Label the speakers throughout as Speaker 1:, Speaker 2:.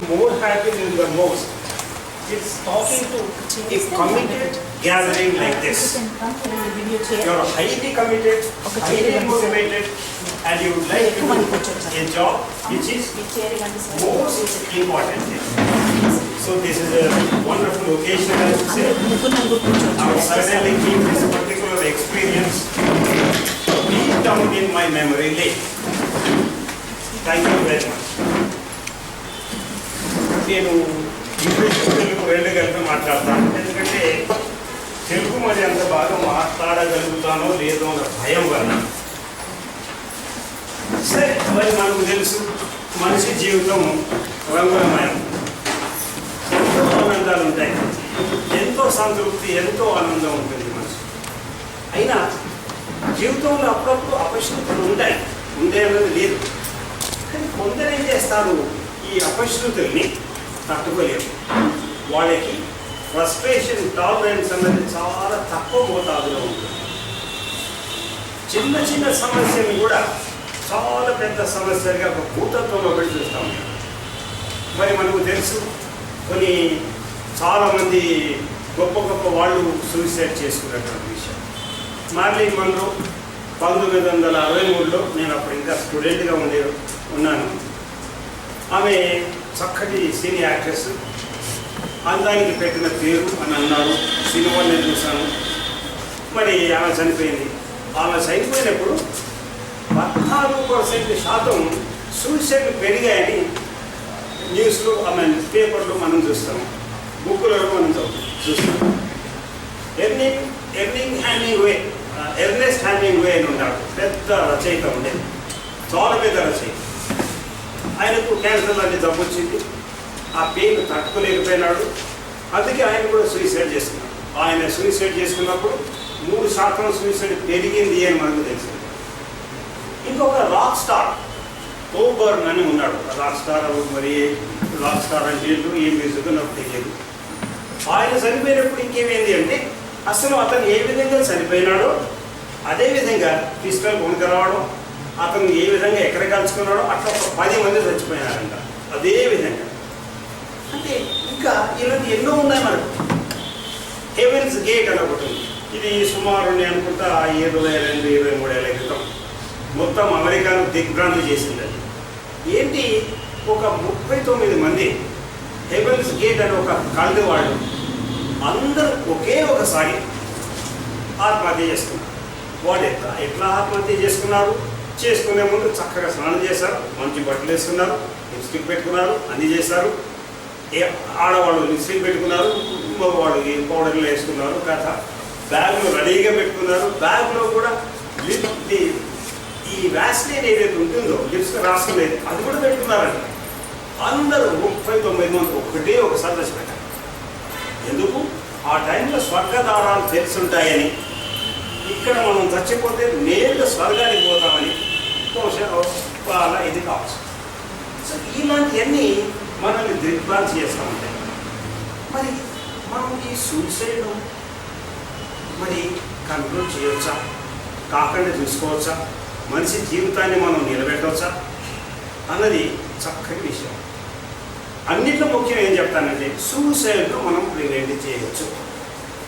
Speaker 1: more happy than the most. It's talking to a committed gathering like this. You are highly committed, highly motivated, and you would like to do a job which is most important. So this is a wonderful occasion, I would say. I would certainly keep this particular experience deep down in my memory lane. Thank you very much. నేను English Telugu రెండు కలిపి మాట్లాడతాను, ఎందుకంటే తెలుగు మరి అంత బాగా మాట్లాడగలుగుతానో లేదో అన్న భయం వల్ల. సరే, మరి మనకు తెలుసు మనిషి జీవితం రంగులమయం, ఎంతో ఆనందాలు ఉంటాయి, ఎంతో సంతృప్తి, ఎంతో ఆనందం ఉంటుంది మనిషి. అయినా జీవితంలో అప్పుడప్పుడు అపశృతులు ఉంటాయి, ఉండే అన్నది లేదు. కానీ కొందరు ఏం చేస్తారు, ఈ అపశృతుల్ని తట్టుకోలేరు. వాళ్ళకి ఫ్రస్ట్రేషన్ టాలరెన్స్ అన్నది చాలా తక్కువ మోతాదులో ఉంటుంది. చిన్న చిన్న సమస్యలు కూడా చాలా పెద్ద సమస్యలుగా ఒక భూతత్వంలో పెట్టి చూస్తాం. మరి మనకు తెలుసు కొన్ని చాలామంది గొప్ప గొప్ప వాళ్ళు సూసైడ్ చేసుకున్నటువంటి విషయం. మార్లిన్ మన్రో 1963లో, నేను అప్పుడు ఇంకా స్టూడెంట్గా ఉన్నాను. ఆమె చక్కటి సినీ యాక్ట్రెస్, అందానికి పెట్టిన పేరు అని అన్నారు. సినిమాలు నేను చూశాను. మరి ఆమె చనిపోయింది. ఆమె చనిపోయినప్పుడు 14% సూసైడ్ పెరిగాయని న్యూస్లో, ఆమె పేపర్లో మనం చూస్తాం, బుక్లలో మనం చూస్తాం. ఎర్నెస్ట్ హ్యామింగ్వే అని ఉన్నాడు, పెద్ద రచయిత ఉండేది, చాలా పెద్ద రచయిత. ఆయనకు క్యాన్సర్ లాంటి జబ్బు వచ్చింది. ఆ పెయిన్ తట్టుకోలేకపోయినాడు. అందుకే ఆయన కూడా సూసైడ్ చేసుకున్నాడు. ఆయన సూసైడ్ చేసుకున్నప్పుడు 3% సూసైడ్ పెరిగింది అని మనకు తెలిసింది. ఇంకొక రాక్ స్టార్ కోబర్న్ అని ఉన్నాడు. రాక్ స్టార్, మరి రాక్ స్టార్ అంటే ఏంటో ఏం మ్యూజిక్ నాకు తెలియదు. ఆయన చనిపోయినప్పుడు ఇంకేమైంది అంటే, అసలు అతను ఏ విధంగా చనిపోయినాడో అదేవిధంగా పిస్టల్ కొనుక రావడం, అతను ఏ విధంగా ఎక్కడ కలుసుకున్నాడో అట్లా ఒక 10 మంది చచ్చిపోయినారంట. అదే విధంగా అంటే ఇంకా ఇలాంటి ఎన్నో ఉన్నాయి మనకు. హెవెన్స్ గేట్ అని ఒకటి ఉంది. ఇది సుమారు నేను అనుకుంటా 22-23 ఏళ్ళ క్రితం మొత్తం అమెరికాను దిగ్భ్రాంతి చేసింది. అది ఏంటి, ఒక 39 మంది హెవెన్స్ గేట్ అని ఒక కళ్ళు వాళ్ళు అందరూ ఒకే ఒకసారి ఆత్మహత్య చేసుకున్నారు. వాళ్ళు ఎట్లా ఆత్మహత్య చేసుకున్నారు? చేసుకునే ముందు చక్కగా స్నానం చేశారు, మంచి బట్టలు వేసుకున్నారు, లిప్స్టిక్ పెట్టుకున్నారు, అన్నీ చేశారు. ఆడవాళ్ళు లిప్స్టిక్ పెట్టుకున్నారు, మగవాళ్ళు పౌడర్లు వేసుకున్నారు, కథ బ్యాగ్లో రెడీగా పెట్టుకున్నారు. బ్యాగ్లో కూడా ఈ వ్యాస్లిన్ ఏదైతే ఉంటుందో లిప్స్ రాసుకునేది అది కూడా పెట్టుకున్నారండి. అందరూ 39 మంది ఒకటే ఒకసారి చచ్చిపోయారు. ఎందుకు? ఆ టైంలో స్వర్గదారాలు తెలుసుంటాయని, ఇక్కడ మనం చచ్చిపోతే నేరుగా స్వర్గానికి పోతామని అలా ఇది కావచ్చు. సో ఇలాంటివన్నీ మనల్ని దిగ్భ్రాంతి చేస్తూ ఉంటాయి. మరి మనం ఈ సూసైడ్ మరి కంట్రోల్ చేయవచ్చా, కాకుండా చూసుకోవచ్చా, మనిషి జీవితాన్ని మనం నిలబెట్టవచ్చా అన్నది చక్కటి విషయం. అన్నింటిలో ముఖ్యం ఏం చెప్తానంటే, సూసైడ్ను మనం ప్రివెంట్ చేయవచ్చు.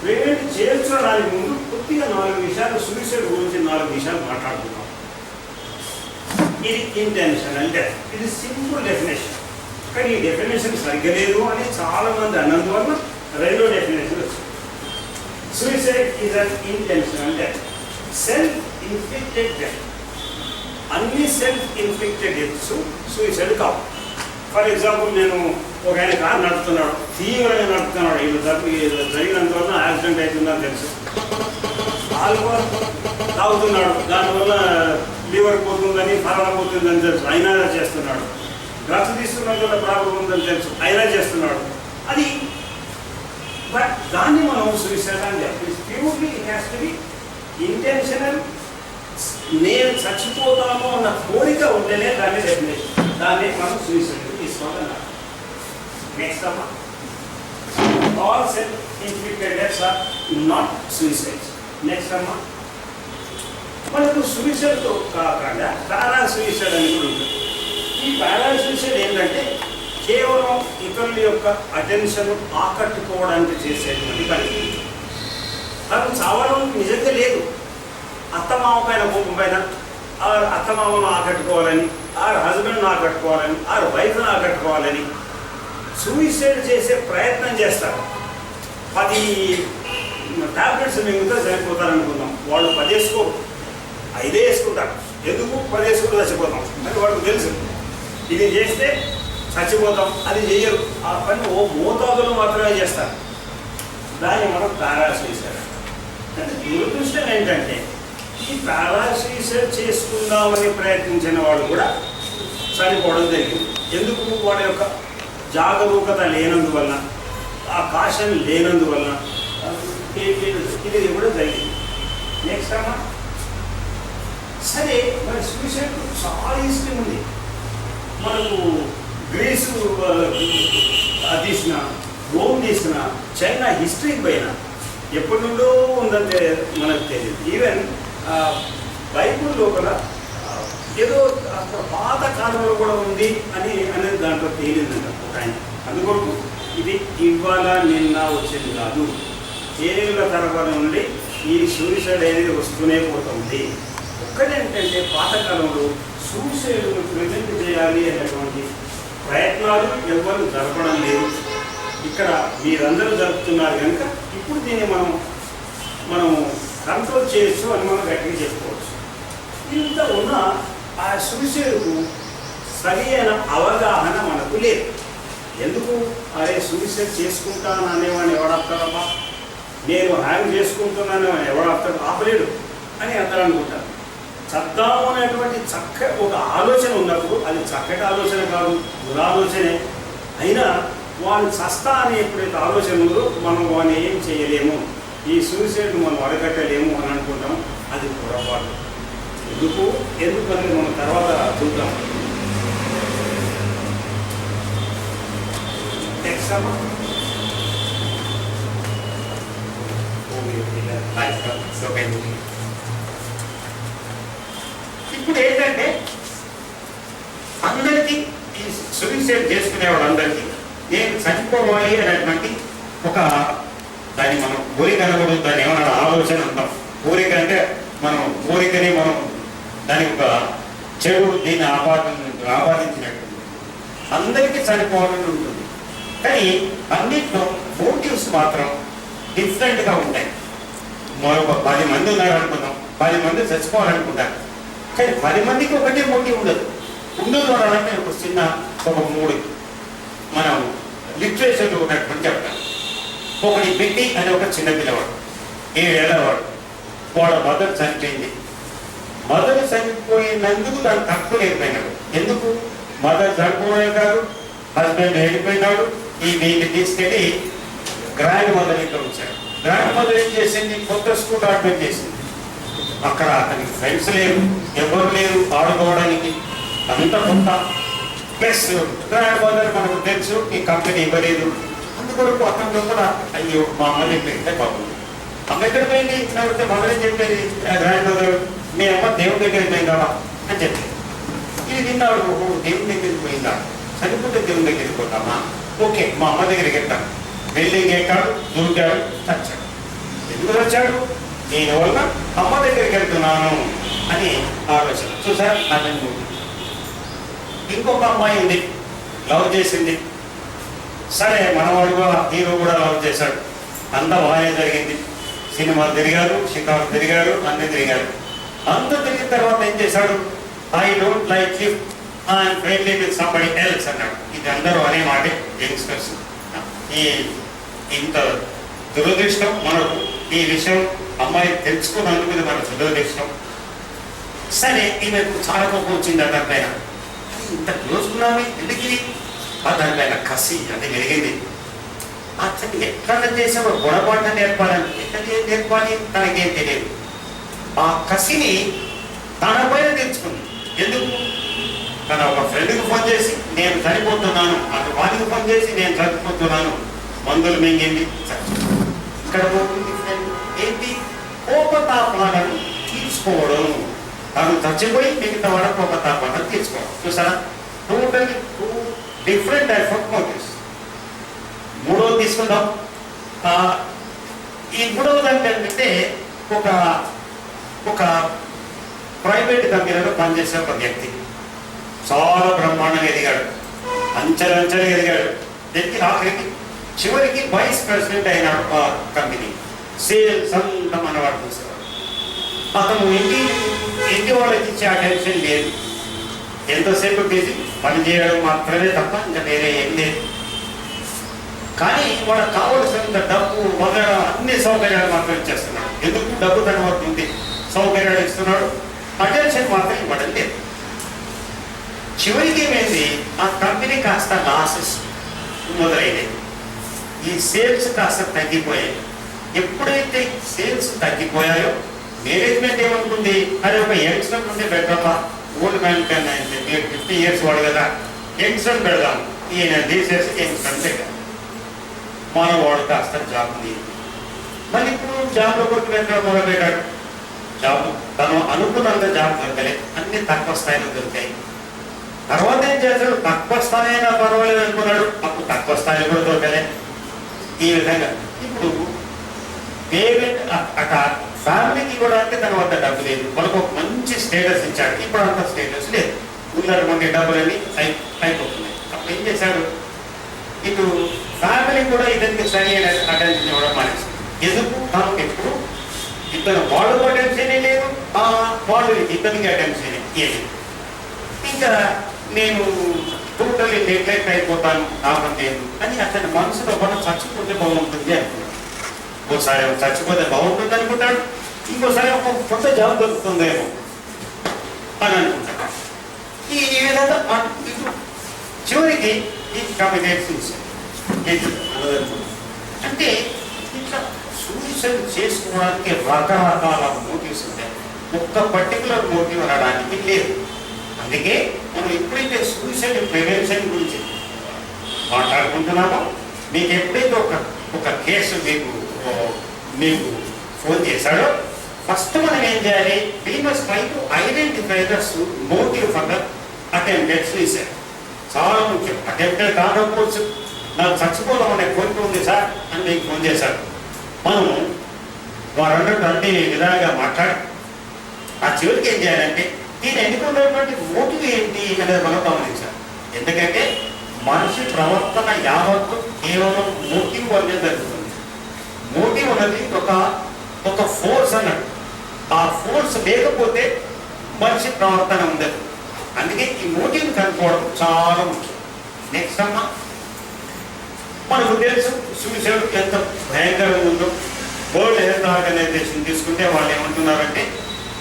Speaker 1: ప్రివెంట్ చేయొచ్చు దానికి ముందు కొద్దిగా 4 విషయాలు, సూసైడ్ గురించి 4 విషయాలు మాట్లాడుతున్నాం. ఇది ఇంటెన్షనల్ డెత్. ఇది సింపుల్ డెఫినేషన్, కానీ ఈ డెఫినేషన్ సరిగ్గా లేదు అని చాలామంది అన్నందువల్ల 2వ డెఫినేషన్ వచ్చింది. Suicide is an intentional death, self inflicted death. అన్ని సెల్ఫ్ ఇన్ఫ్లిక్టెడ్ డెత్స్ సూసైడ్ కావు. ఫర్ ఎగ్జాంపుల్, నేను ఒక ఆయన కారు నడుపుతున్నాడు, తీవ్రంగా నడుపుతున్నాడు, ఇది జరిగినందువల్ల యాక్సిడెంట్ అవుతుందని తెలుసు. ఆల్కహాల్ తాగుతున్నాడు, దానివల్ల లివర్ పోతుందని, ఫలానా పోతుందని తెలుసు, అయినా చేస్తున్నాడు. డ్రగ్స్ తీసుకున్నందువల్ల ప్రాబ్లం ఉందని తెలుసు, అయినా చేస్తున్నాడు. అది బట్ దాన్ని మనం సూసైడ్ అని చెప్పి purely it has to be intentional. నేను చచ్చిపోతాము అన్న కోరిక ఉంటేనే దాన్ని డెఫినేషన్, దాన్ని మనం సూసైడ్ తీసుకోవాలి. నెక్స్ట్ అమ్మా, all self inflicted deaths are not suicides. Next అమ్మా, మనకు సూసైడ్తో కాకుండా పారా సూసైడ్ అని కూడా ఉంటుంది. ఈ పారా సూసైడ్ ఏంటంటే, కేవలం ఇతరుల యొక్క అటెన్షన్ ఆకట్టుకోవడానికి చేసేటువంటి పని. తను చావడం నిజంగా లేదు. అత్తమామ పైన కోపం పైన ఆరు అత్తమామను ఆకట్టుకోవాలని, ఆరు హస్బెండ్ను ఆకట్టుకోవాలని, ఆరు వైఫ్ను ఆకట్టుకోవాలని సూయిసైడ్ చేసే ప్రయత్నం చేస్తారు. 10 టాబ్లెట్స్ మింగితే చనిపోతారనుకుందాం. వాళ్ళు 10 వేసుకోరు, 5 వేసుకుంటారు. ఎందుకు 10 వేసుకుంటే చచ్చిపోతాం అని వాళ్ళకు తెలుసు. ఇది చేస్తే చచ్చిపోతాం, అది చేయరు. ఆ పని ఓ మోతాదులు మాత్రమే చేస్తారు. దాన్ని మనం పారాసూయిసైడ్. అంటే దురదృష్టం ఏంటంటే ఈ పారాసూయిసైడ్ చేసుకుందామని ప్రయత్నించిన వాళ్ళు కూడా చనిపోవడం జరిగింది. ఎందుకు? వాళ్ళ యొక్క జాగరూకత లేనందువలన, ఆ కాషన్ లేనందువలన ఇది కూడా జరిగింది. నెక్స్ట్ అమ్మా, సరే మరి సూసైడ్ చాలా హిస్టరీ ఉంది. మనకు గ్రీసు తీసిన, రోమ్ తీసిన, చైనా హిస్టరీకి పైన ఎప్పటి నుండో ఉందంటే మనకు తెలియదు. ఈవెన్ బైబుల్ లోపల ఏదో పాత కాలంలో కూడా ఉంది అనేది దాంట్లో తేలిందంట ఒక ఆయన. అందుకొరకు ఇది ఇవాళ నిన్న వచ్చేది కాదు, ఏళ్ళ తరబడి నుండి ఈ సూసైడ్ అనేది వస్తూనే పోతుంది. ఒక్కటేంటంటే పాతకాలంలో సూసైడ్ను ప్రివెంట్ చేయాలి అనేటువంటి ప్రయత్నాలు ఎవరు జరపడం లేదు. ఇక్కడ మీరందరూ జరుపుతున్నారు కనుక ఇప్పుడు దీన్ని మనం కంట్రోల్ చేయొచ్చు అని మనం గట్టిగా చెప్పుకోవచ్చు. ఇంత ఉన్న ఆ సూసైడ్కు సరి అయిన అవగాహన మనకు లేదు. ఎందుకు? అరే సూసైడ్ చేసుకుంటాను అనేవాడిని ఎవడాపుతాడమ్మా, నేను హ్యాంగ్ చేసుకుంటున్నాను అని ఎవడాపుతాడు, ఆపలేడు అని అందరూ అనుకుంటారు. చద్దాము అనేటువంటి ఒక ఆలోచన ఉన్నప్పుడు అది చక్కటి ఆలోచన కాదు, దురాలోచనే. అయినా వాడు చస్తా అని ఎప్పుడైతే ఆలోచన ఉందో మనం వాడిని ఏం చేయలేము, ఈ సూసైడ్ మనం అడగట్టలేము అని అనుకుంటాం. అది పొరపాటు. ఎందుకనేది మనం తర్వాత చూద్దాం. ఇప్పుడు ఏంటంటే అందరికీ ఈ సూసైడ్ చేసుకునే వాళ్ళందరికీ నేను చనిపోవాలి అనేటువంటి ఒక దాన్ని మనం కోరిక అనకూడదు, దాన్ని ఏమన్నా ఆలోచన అంటాం. కోరిక అంటే కోరికని మనం దానికి ఒక చెడు దీన్ని ఆపాదించినట్టు అందరికీ చనిపోవాలని ఉంటుంది. కానీ అన్నింటిలో మోటివ్స్ మాత్రం డిఫరెంట్గా ఉంటాయి. మరొక 10 మంది ఉన్నారు అనుకుందాం, 10 మంది చచ్చిపోవాలనుకుంటారు. కానీ 10 మందికి ఒకటే మోటివ్ ఉండదు. అంటే ఒక చిన్న 3 మనం లిటరేచర్లో ఉన్నటువంటి చెప్తాను. ఒకటి బిడ్డి అని ఒక చిన్న పిల్లవాడు, 7 ఏళ్ళ వాడు. వాళ్ళ మదర్ చనిపోయింది. మదర్ చనిపోయినందుకు దాన్ని తట్టుకోలేకపోయినాడు. ఎందుకు? మదర్ చనిపోవడం కాదు, హస్బెండ్ వెళ్ళిపోయినాడు. ఈ వీటిని తీసుకెళ్ళి గ్రాండ్ మదర్ ఇంట్లో ఉంచాడు. గ్రాండ్ మదర్ ఏం చేసింది? కొత్త స్కూల్ అడ్మిట్ చేసింది. అక్కడ అతనికి ఫ్రెండ్స్ లేరు, ఎవరు లేరు ఆడుకోవడానికి, అంత కొంత. ప్లస్ గ్రాండ్ మదర్ మనకు తెలుసు ఈ కంపెనీ ఇవ్వలేదు. అందుకొరకు అతనిలో కూడా అయ్యో మా అమ్మ చెప్పింటే బాగుంది. అమ్మ ఎక్కడ పోయింది? లేకపోతే మదర్ ఏం చెప్పేది? గ్రాండ్ మదర్ మీ అమ్మ దేవుని దగ్గరికి పోయిందా అని చెప్పేది. ఇది విన్నాడు, దేవుని దగ్గరికి పోయిందా, చనిపోతే దేవుని దగ్గరికి పోతామా, ఓకే మా అమ్మ దగ్గరికి వెళ్తాను. బిల్డింగ్ ఎక్కాడు, దూకాడు, చచ్చాడు. ఎందుకు వచ్చాడు? దీనివల్ల అమ్మ దగ్గరికి వెళ్తున్నాను అని ఆలోచన. చూసారు అతను. ఇంకొక అమ్మాయి ఉంది, లవ్ చేసింది. సరే మనవాడు కూడా హీరో కూడా లవ్ చేశాడు. అంతా బాగానే జరిగింది. సినిమాలు తిరిగారు, షికారు తిరిగారు, అన్నీ తిరిగారు. అంత తిరిగిన తర్వాత ఏం చేశాడు? I don't like you, I'm friendly with somebody else అన్నాడు. ఇది అందరూ అనే మాట యంగ్స్టర్స్. ఇంత దురదృష్టం మనకు. ఈ విషయం అమ్మాయి తెలుసుకున్నందుకు ఇది మన దురదృష్టం. సరే ఈమెకు చాలా కోపం వచ్చింది అతని పైన. ఇంత క్లోజ్కున్నామే ఎందుకు? దానిపైన కసి అది పెరిగింది. అతను ఎట్లా చేసామో పొరపాటు నేర్పాలని, ఎట్లా నేర్పాలి తనకేం తెలియదు. ఆ కసిని తన పైన తెచ్చుకుంది. ఎందుకు? తన ఒక ఫ్రెండ్కి ఫోన్ చేసి నేను చనిపోతున్నాను, అటు వాడికి ఫోన్ చేసి నేను చనిపోతున్నాను, మందులు మింగింది. ఇక్కడ పోతుంది ఫ్రెండ్ ఏంటి? కోపతాపాలను తీర్చుకోవడం. తను చచ్చిపోయి మిగతా వాడ కోపతాపాలను తీర్చుకోవడం. చూసారా? Totally 2
Speaker 2: different type of motives. మూడవది తీసుకుందాం. ఈ మూడవది ఏంటంటే ఒక ఒక ప్రైవేట్ కంపెనీలో పనిచేసే ఒక వ్యక్తి చాలా బ్రహ్మాండంగా ఎదిగాడు, అంచెలంచెలుగా ఎదిగాడు. ఆఖరికి చివరికి వైస్ ప్రెసిడెంట్ అయినాడు ఆ కంపెనీ. సేల్స్ అంతా మనవాడు చూసేవాడు. అతను ఇంటి వాళ్ళకి ఇచ్చే అటెన్షన్ లేదు. ఎంతసేపు బిజీ పని చేయడం మాత్రమే తప్ప ఇంకా వేరే ఏం లేదు. కానీ వాళ్ళకి కావలసినంత డబ్బు వగైరా అన్ని సౌకర్యాలు మాత్రం ఇచ్చేస్తున్నాడు. ఎందుకు? డబ్బు తన వరకు ఉంది, సౌకర్యాలు ఇస్తున్నాడు, అటెన్షన్ మాత్రం ఇవ్వడం లేదు. చివరికి ఏమైంది, ఆ కంపెనీ కాస్త లాసెస్ మొదలైనవి. ఈ సేల్స్ కాస్త తగ్గిపోయాయి. ఎప్పుడైతే సేల్స్ తగ్గిపోయాయో మేనేజ్మెంట్ ఏమనుకుంది, అది ఒక యంగ్స్టర్ నుండి బెటర్మా, ఓల్డ్ మ్యాన్ కన్నా 50 years వాడు కదా, యంగ్స్టర్ పెడదాం, ఈయన తీసేసి యంగ్స్టర్ పెట్టాం, మన వాడు కాస్త జాబ్ లేదు. మళ్ళీ ఇప్పుడు జాబ్లో కొట్టి వెళ్ళడం మొదలుపెట్టాడు. జాబ్ తను అనుకున్నంత జాబ్ దొరకలేదు, అన్ని తక్కువ స్థాయిలో దొరికాయి. తర్వాత ఏం చేస్తాడు, తక్కువ స్థాయి అయినా పర్వాలేదు అనుకున్నాడు, అప్పుడు తక్కువ స్థాయిలో కూడా దొరకలే. ఈ విధంగా ఇప్పుడు పేరెంట్ అట ఫ్యామిలీకి కూడా అంటే తన వద్ద డబ్బు లేదు, వాళ్ళకు ఒక మంచి స్టేటస్ ఇచ్చాడు, ఇప్పుడు అంత స్టేటస్ లేదు, ఉన్నటువంటి డబ్బులన్నీ అయిపోతున్నాయి. అప్పుడు ఏం చేశాడు, ఇటు ఫ్యామిలీ కూడా ఇతనికి సరి అయిన అటెన్షన్ ఇవ్వడం మానేసి. ఎందుకు? తనకు ఎప్పుడు ఇతను వాడు అటెన్షనే లేదు, వాడు ఇతనికి అటెన్షన్ ఏది. ఇంకా నేను టోటల్లీ నెగ్లెక్ట్ అయిపోతాను, నాకంటేను అని అతని మనసులో మనం చచ్చిపోతే బాగుంటుంది అనుకున్నాడు. ఒకసారి చచ్చిపోతే బాగుంటుంది అనుకుంటాడు, ఇంకోసారి ఒక కొత్త జాబ్ దొరుకుతుందేమో అని అనుకుంటాడు. ఈ విధంగా చివరికి ఈ కమిటేట్ అంటే ఇట్లా సూసైడ్ చేసుకోవడానికి రకరకాల మోటివ్స్ ఉంటాయి. ఒక్క పర్టికులర్ మోటివ్ అనడానికి లేదు. అందుకే మనం ఎప్పుడైతే సూసైడ్ ప్రివెన్షన్ గురించి మాట్లాడుకుంటున్నామో, మీకు ఎప్పుడైతే ఒక కేసు మీకు ఫోన్ చేశాడో, ఫస్ట్ మనం ఏం చేయాలి, we must try to identify the motive for the attempted suicide. చాలా ముఖ్యం. అటెంప్టెడ్ కాకపోవచ్చు, నాకు చచ్చిపోదాం అనే కోరిక ఉంది సార్ అని మీకు ఫోన్ చేశాడు. మనం వారు అన్నట్టు అన్ని విధాలుగా మాట్లాడి ఆ చివరికి ఏం చేయాలంటే, దీన్ని ఎన్నుకున్నటువంటి మోటివ్ ఏంటి అనేది మనం గమనించాలి. ఎందుకంటే మనిషి ప్రవర్తన యావత్తు కేవలం మోటివ్ వల్లే జరుగుతుంది. మోటివ్ అనేది ఒక ఫోర్స్ అన్నట్టు. ఆ ఫోర్స్ లేకపోతే మనిషి ప్రవర్తన ఉండదు. అందుకే ఈ మోటివ్ కనుక్కోవడం చాలా ముఖ్యం. నెక్స్ట్ అమ్మా, మనకు తెలుసు సూసైడ్ ఎంత భయంకరంగా ఉందో. వరల్డ్ హెల్త్ ఆర్గనైజేషన్ తీసుకుంటే వాళ్ళు ఏమంటున్నారంటే,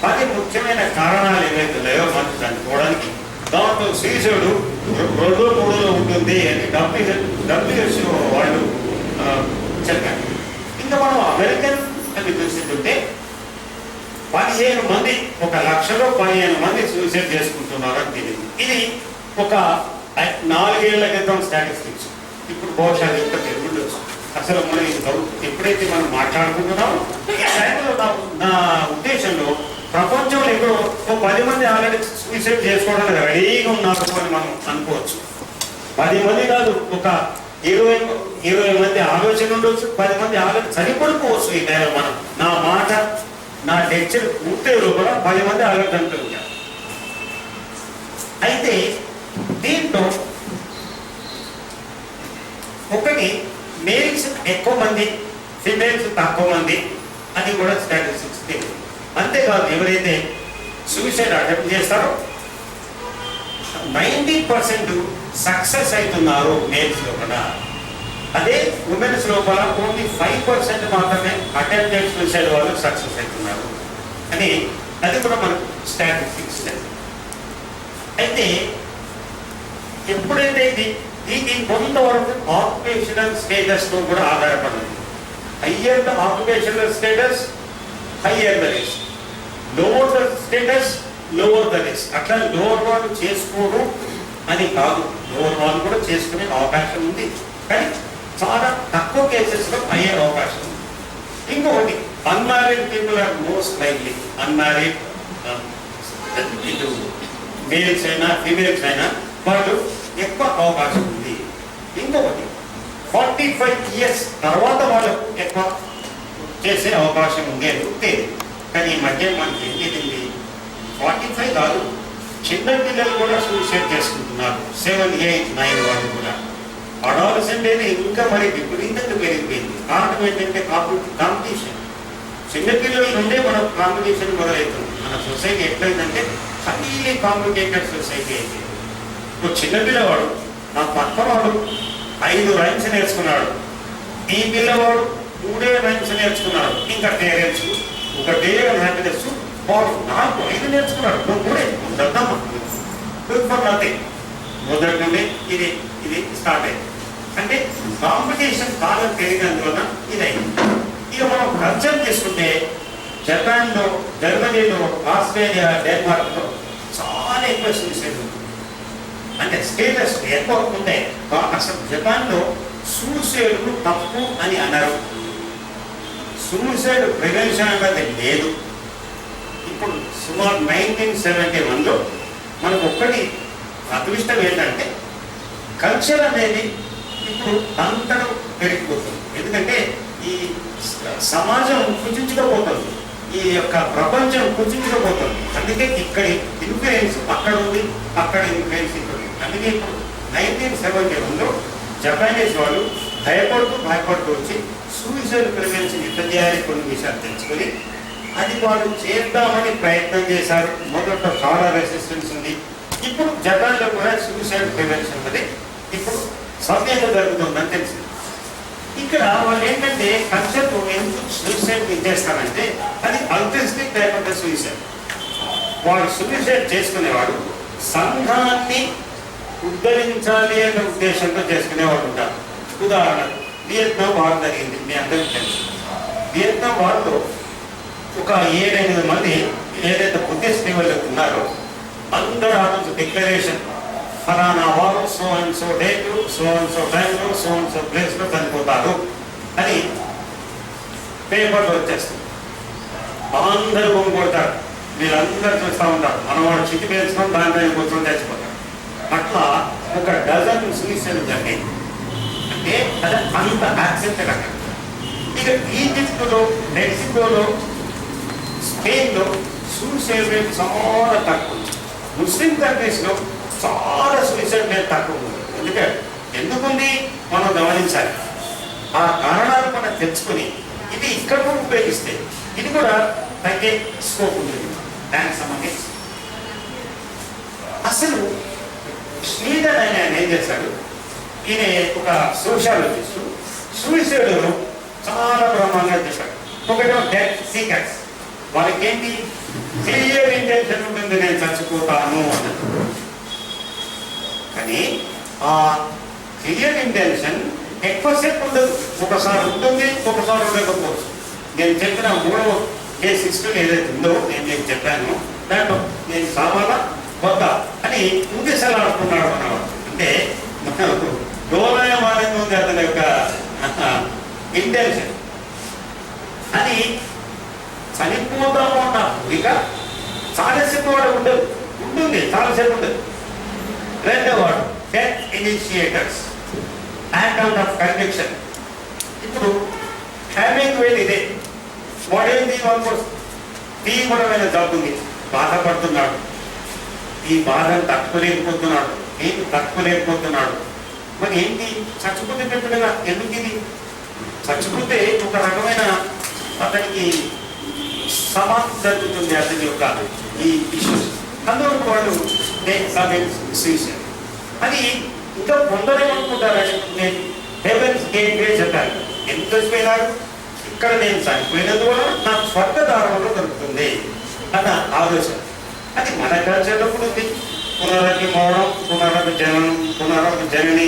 Speaker 2: 10 ముఖ్యమైన కారణాలు ఏవైతే ఉన్నాయో మనకు చనిపోవడానికి, దాంట్లో సూసైడ్ 2, 3లో ఉంటుంది అని WHO వాళ్ళు చెప్పారు. ఇంకా మనం అమెరికన్ అని చూస్తుంటే 15 మంది, 1,00,000లో 15 మంది సూసైడ్ చేసుకుంటున్నారు అని తెలియదు. ఇది ఒక 4 ఏళ్ల క్రితం స్టాటిస్టిక్స్. ఇప్పుడు బహుశా ఇంత పెరుగుండొచ్చు. అసలు మనం ఎప్పుడైతే మనం మాట్లాడుకుంటున్నామో ఈ టైంలో నా ఉద్దేశంలో ప్రపంచంలో ఇప్పుడు 10 మంది ఆల్రెడీ సూసైడ్ చేసుకోవడానికి రెడీగా ఉన్నారు అని మనం అనుకోవచ్చు. 10 మంది కాదు, ఒక 20 మంది ఆలోచన ఉండొచ్చు, 10 మంది ఆలోచన సరిపడిపోవచ్చు. ఈ టైంలో మనం నా లెక్చర్ పూర్తి లోపల 10 మంది ఆలోచన అంటున్నారు. అయితే దీంట్లో ఒకటి మేల్స్ ఎక్కువ మంది, ఫిమేల్స్ తక్కువ మంది, అది కూడా స్టాటిస్టిక్స్ తెలియదు. అంతేకాదు, ఎవరైతే సూసైడ్ అటెంప్ట్ చేస్తారో 90% సక్సెస్ అవుతున్నారు మేల్స్ లోపల. అదే ఉమెన్స్ లోపల ఓన్లీ 5% మాత్రమే అటెంప్టెడ్ సూసైడ్ వాళ్ళు సక్సెస్ అవుతున్నారు అని అది కూడా మనకు స్టాటిస్టిక్స్. అయితే ఎప్పుడైతే ఇది కొంతవరకు ఆక్యుపేషనల్ స్టేటస్తో కూడా ఆధారపడింది. Higher the occupational status, higher the risk. Lower the status, lower the risk. అట్లా లోవర్ వాళ్ళు చేసుకోరు అని కాదు, లోవర్ వాళ్ళు కూడా చేసుకునే అవకాశం ఉంది. కానీ చాలా తక్కువ కేసెస్లో అయ్యే అవకాశం ఉంది. ఇంకొకటి, unmarried people are most likely. Unmarried ఇటు మేల్స్ అయినా ఫీమేల్స్ అయినా వాళ్ళు ఎక్కువ అవకాశం ఉంది. ఇంకొకటి 45 years తర్వాత వాళ్ళు ఎక్కువ చేసే అవకాశం ఉండేది ఉండేది. కానీ ఈ మధ్య మనకి ఏంటి 45 కాదు, చిన్న పిల్లలు కూడా సూసైడ్ చేసుకుంటున్నారు. 7, 8, 9 వాళ్ళు కూడా. అడాలసెంట్ అనేది ఇంకా మరి విపరీతంగా పెరిగిపోయింది. కారణం ఏంటంటే కాంపిటీషన్. చిన్నపిల్లల నుండే మనం కాంపిటీషన్ మొదలవుతుంది. మన సొసైటీ ఎట్లయిందంటే హైలీ కాంప్లికేటెడ్ సొసైటీ అయితే. ఇప్పుడు చిన్నపిల్లవాడు నా పక్కవాడు 5 రైమ్స్ నేర్చుకున్నాడు, ఈ పిల్లవాడు 3 రైమ్స్ నేర్చుకున్నాడు. ఇంకా పేరెంట్స్ ఒకటే హ్యాపీనెస్, వాడు 4, 5 నేర్చుకున్నాడు, నువ్వు 3 దద్దమ్మా ఫర్ నథింగ్. మొదటి నుండి ఇది స్టార్ట్ అయింది. అంటే కాంపిటీషన్ కాలం పెరిగినందువలన ఇదైంది. ఇక మనం కల్చర్ తీసుకుంటే జపాన్లో, జర్మనీలో, ఆస్ట్రేలియా, డెన్మార్క్లో చాలా ఎక్కువ సూసైడ్ ఉంటుంది. అంటే స్టేటస్ ఎక్కువ ఉంటాయి. అసలు జపాన్లో సూసైడ్ను తప్పు అని అన్నారు. సూసైడ్ ప్రివెన్షన్ అనేది లేదు. ఇప్పుడు సుమారు 1971లో మనకు ఒక్కటి అదృష్టం ఏంటంటే కల్చర్ అనేది ఇప్పుడు అంతటా పెరిగిపోతుంది. ఎందుకంటే ఈ సమాజం కుచించుకోపోతుంది, ఈ యొక్క ప్రపంచం కుచించుకోపోతుంది. అందుకే ఇక్కడి ఇన్ఫ్లుయెన్స్ అక్కడ ఉంది, అక్కడ ఇన్ఫ్లుయెన్స్ ఇక్కడ ఉంది. అందుకే ఇప్పుడు 1971లో జపానీస్ వాళ్ళు భయపడుతూ వచ్చి సూసైడ్ ప్రివెన్షన్ ఎట్లా చేయాలి కొన్ని విషయాలు తెలుసుకొని అది వాళ్ళు చేద్దామని ప్రయత్నం చేశారు. మొదట చాలా రెసిస్టెన్స్ ఉంది. ఇప్పుడు జపాన్లో కూడా సూసైడ్ ప్రివెన్షన్ అనేది ఇప్పుడు సవ్యంగా జరుగుతుందని తెలిసింది. ఇక్కడ వాళ్ళు ఏంటంటే కల్చర్లో ఎందుకు సూసైడ్ చేస్తారంటే అది అల్ట్రిస్టిక్ టైప్ ఆఫ్ సూసైడ్. వాడు సూసైడ్ చేసుకునేవాడు సంఘాన్ని ఉద్ధరించాలి అనే ఉద్దేశంతో చేసుకునేవాడు ఉంటారు. ఉదాహరణ వియత్నాం వార్ జరిగింది, మీ అందరికీ తెలుసు. వియత్నాం వార్లో ఒక 7-8 మంది ఏదైతే బుద్ధిస్ట్ లెవెల్లో ఉన్నారో అందరూ ఆ రోజు డిక్లరేషన్ ఫలానా వారు so and so date, so and so టైంలో, సో అండ్ సో ప్లేస్లో చనిపోతారు అని పేపర్లో వచ్చేస్తుంది. అందరూ బొమ్మ కొడతారు. వీళ్ళందరూ చూస్తూ ఉంటారు. మనవాడు చిట్టి పేర్చుకొని దానిపైన కూర్చొని చచ్చిపోతారు. అట్లా ఒక డజన్ సూసైడ్ జరిగింది. అంటే అది అంత యాక్సెప్టెడ్ అక్కడ. ఇక ఈజిప్టులో, మెక్సికోలో, స్పెయిన్లో సూసైడ్ రేట్ చాలా తక్కువ. ముస్లిం కంట్రీస్లో చాలా సూసైడ్ రేట్ తక్కువ ఉంది. ఎందుకుంది మనం గమనించాలి. ఆ కారణాలు మనం తెచ్చుకొని ఇది ఇక్కడ కూడా ఉపయోగిస్తే ఇది కూడా తగ్గే స్కోప్ ఉంటుంది. దానికి సంబంధించి అసలు శ్రీధర్ ఆయన ఏం చేశాడు, ఈయన ఒక సోషాలజిస్ట్. సూసైడ్ చాలా బ్రహ్మాండంగా చేశాడు. ఒకటో డెత్ సీకర్స్, వాళ్ళకి ఏంటి క్లియర్ ఇంటెన్షన్ ఉంటుంది, నేను చచ్చిపోతాను అన్నది. కానీ ఆ క్లియర్ ఇంటెన్షన్ ఎక్కువసేపు ఉండదు. ఒకసారి ఉంటుంది, ఒకసారి ఉండకపోవచ్చు. నేను చెప్పిన 3వ కేస్ హిస్టరీ ఏదైతే ఉందో నేను మీకు చెప్పాను, దాంట్లో నేను సామాలా వద్దా అని ఉద్దేశాలు ఆడుతున్నాడు అన్నమాట. అంటే మనకు డోలయమానంగా ఉంది అతని యొక్క ఇంటెన్షన్. అది చనిపోతాము అన్న ఇక చాలాసేపు వాడు ఉంటుంది, చాలాసేపు ఉండదు. రెండవవాడు death initiators, act out of conviction. ఇప్పుడు హ్యావింగ్ వేల్ ఇదే వాడేంది, ఆల్మోస్ట్ తీవ్రమైన జబ్బుంది, బాధపడుతున్నాడు. ఈ బాధను తట్టుకోలేకపోతున్నాడు. మరి ఏంటి, చచ్చిపోతే పెద్దగా ఎందుకు ఇది? చచ్చిపోతే ఒక రకమైన అతనికి సమాప్తి జరుగుతుంది అతని యొక్క ఈ ఇష్యూస్. అందులో వాళ్ళు సూసైడ్. అది ఇంకా కొందరేమనుకుంటారని నేను హెవెన్స్ గేట్వే చెప్పాను. ఎందుకు చచ్చిపోయినారు? ఇక్కడ నేను చనిపోయినందువల్ల నాకు స్వర్గదారంలో దొరుకుతుంది అన్న ఆలోచన. అది మన కల్చర్లో కూడా ఉంది. పునరపి మౌనం, పునరపి జననం, పునరపి జనని,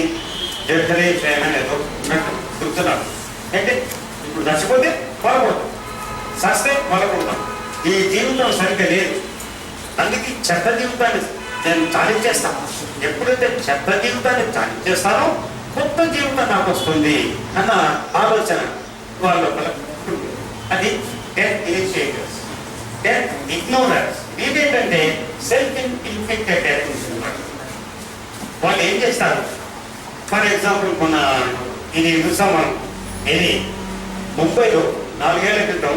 Speaker 2: జఠరే క్షేమం ఏదో ఉన్నట్టు గుర్తున్నాడు. అంటే ఇప్పుడు చచ్చిపోతే పొలకూడదు, సస్తే పొలకూడదాం. ఈ జీవితం సరిగ్గా లేదు, అందుకే చెత్త జీవితాన్ని నేను చాలించేస్తాను. ఎప్పుడైతే చెత్త జీవితాన్ని చాలించేస్తానో కొత్త జీవితం నాకు వస్తుంది అన్న ఆలోచన వాళ్ళ లోపల. అది డెత్ ఇనిషియేటర్స్. డెత్ ఇగ్నోరర్స్ ఇదేంటంటే సెల్ఫ్ ఇన్ఫెక్టెడ్ డెత్ ఉంటుంది. వాళ్ళు ఏం చేస్తారు? ఫర్ ఎగ్జాంపుల్ కొన్న ఇది చూసాం మనం, ఇది ముంబైలో 4 ఏళ్ల క్రితం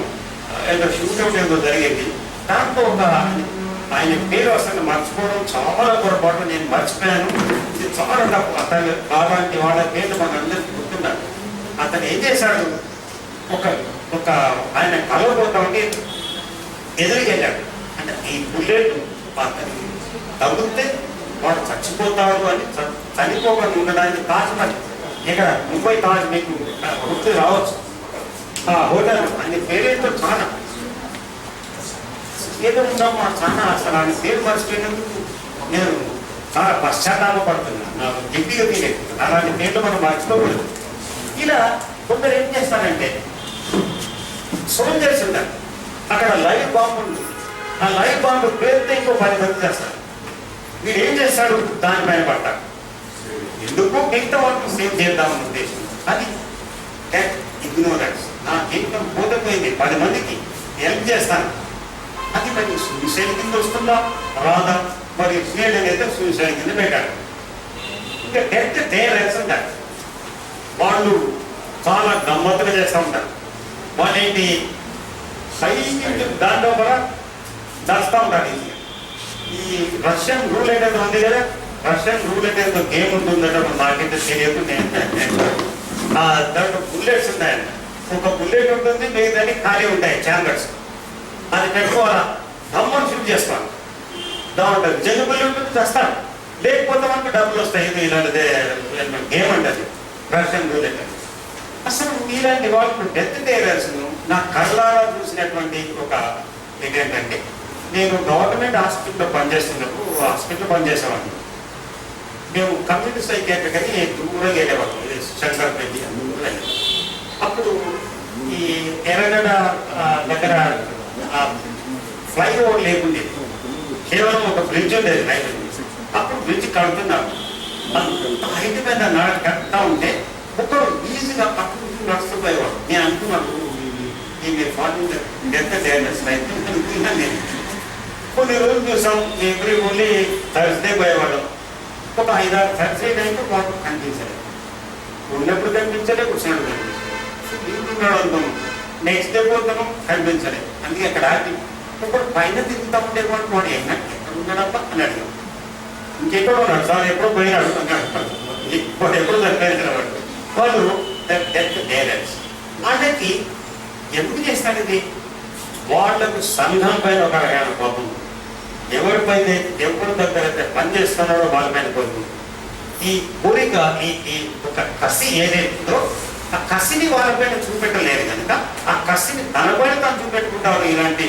Speaker 2: ఏదో షూట్అవుట్ ఏదో జరిగింది. దాంట్లో ఒక ఆయన పేరు అసలు మర్చిపోవడం చాలా పొరపాటు, నేను మర్చిపోయాను. ఇది చాలా తప్పు. అతను అలాంటి వాళ్ళ పేర్లు మనందరికీ గుర్తున్నారు. అతను ఏం చేశాడు, ఒక ఒక ఆయన కలవబోతా ఉంటే ఎదురుకెళ్ళాడు. అంటే ఈ బుల్లెట్ అతనికి తగ్గితే వాడు చచ్చిపోతాడు అని చనిపోకుండా ఉండడానికి తాజ్ మహల్, ఇక్కడ ముంబై తాజ్ మీకు గుర్తు రావచ్చు. ఆ హోటల్ ఆయన పేరేంటో చాలా ఏదో ఉందమ్మా, చాలా అసలు ఆయన పేరు మర్చిపోయినందుకు నేను చాలా పశ్చాత్తాపడుతున్నాను. నాకు గిట్టిగా తీయలేదు. అలాంటి పేర్లు మనం మర్చిపోకూడదు. ఇలా కొందరు ఏం చేస్తారంటే సోల్జర్స్ ఉన్నారు, అక్కడ లైవ్ బాంబు ఉంది. ఆ లైవ్ బాంబు పేరుతో ఇంకో 10 మంది చేస్తారు. వీడు ఏం చేస్తాడు, దానిపైన పడతాడు. ఎందుకు మిగతా వాళ్ళకి సేవ్ చేద్దామని ఉద్దేశం. అది ఇగ్నోరెన్స్. నా జీవితం పోతపోయింది, 10 మందికి హెల్ప్ చేస్తాను. అది మరి సూసైడ్ కింద వస్తుందా రాదా? మరి ఇస్రాయల్ అయితే సూసైడ్ కింద పెట్టాడు. ఇంకా డెత్ టేరర్స్ ఉంటారు, వాళ్ళు చాలా గమ్మత్తుగా చేస్తూ ఉంటారు. వాళ్ళేంటి సైకిల్ దాంట్లో కూడా దాస్తూ ఉంటారు. ఈ రష్యన్ రూలెట్ ఏదో ఉంది కదా, రష్యన్ రూలెట్ ఏదో గేమ్ ఉంటుందంటే నాకైతే తెలియదు. దాంట్లో బుల్లెట్స్ ఉన్నాయండి. ఒక బుల్లెట్ ఉంటుంది, మిగతాన్ని ఖాళీ ఉంటాయి ఛాంబర్స్. అది పెట్టుకోవాలా, దమ్మని షూట్ చేస్తాను. దాంట్లో జనుబుల్లి ఉంటుంది, తెస్తాను. లేకపోతే మనకు డబ్బులు వస్తాయి. ఇది ఇలాంటిదే గేమ్ అంటది రష్యన్ రూలెట్. అసలు ఇలాంటి వాళ్ళు డెత్ టేరర్స్ నా కళ్ళారా చూసినటువంటి ఒక ఇదేంటంటే, నేను గవర్నమెంట్ హాస్పిటల్లో పనిచేస్తున్నప్పుడు హాస్పిటల్లో పనిచేసేవాడిని. మేము కమ్యూనిటీ సైకియాట్రిక్ అని దూరంగా వెళ్ళేవాళ్ళం, శంకర్పల్లి దూరంగా. అప్పుడు ఈ ఎర్రగడ్డ దగ్గర ఫ్లైఓవర్ లేకుండే, కేవలం ఒక బ్రిడ్జ్ ఉండేది రైల్వే. అప్పుడు బ్రిడ్జ్ కడుతున్నారు. అంత హైట్ మీద కడతా ఉంటే ఒకడు ఈజీగా పక్కన నడుస్తూ పోయేవాడు. నేను అనుకున్నాను, ఈ ఫార్మింగ్ డెత్ టేరర్స్ అనుకున్నాను. నేను కొన్ని రోజులు చూసాం, ఎవ్రీ ఓన్లీ థర్స్డే పోయేవాళ్ళం. ఒక 5-6 థర్స్డే టైంలో మాకు కనిపించలేదు. ఉన్నప్పుడు కనిపించలేదు, కూర్చున్నప్పుడు కనిపించలేదు. నెక్స్ట్ డే పోతాము, కనిపించలేదు. అందుకే అక్కడ ఆగి ఇప్పుడు పైన తిరుగుతూ ఉండేవాడు. వాడు ఎక్కడ ఉన్నాడప్ప అని అడిగాం. ఇంకెక్కడో ఉన్నాడు సార్, ఎప్పుడో పోయినాడు అన్నాడు. ఇప్పుడు ఎప్పుడు చనిపోయిన వాళ్ళు డెత్ టేరర్స్. వాళ్ళకి ఎందుకు చేస్తాడు ఇది? వాళ్ళకు సంఘం పైన ఒక రకమైన కోపం, ఎవరిపైన ఎవరి దగ్గర అయితే పనిచేస్తున్నాడో వాళ్ళ పైన కోపం. ఈ కోరిక, ఈ ఒక కసి ఏదైతుందో ఆ కసిని వాళ్ళపైన చూపెట్టలేదు కనుక ఆ కసిని తనపైన తాను చూపెట్టుకుంటారు ఇలాంటి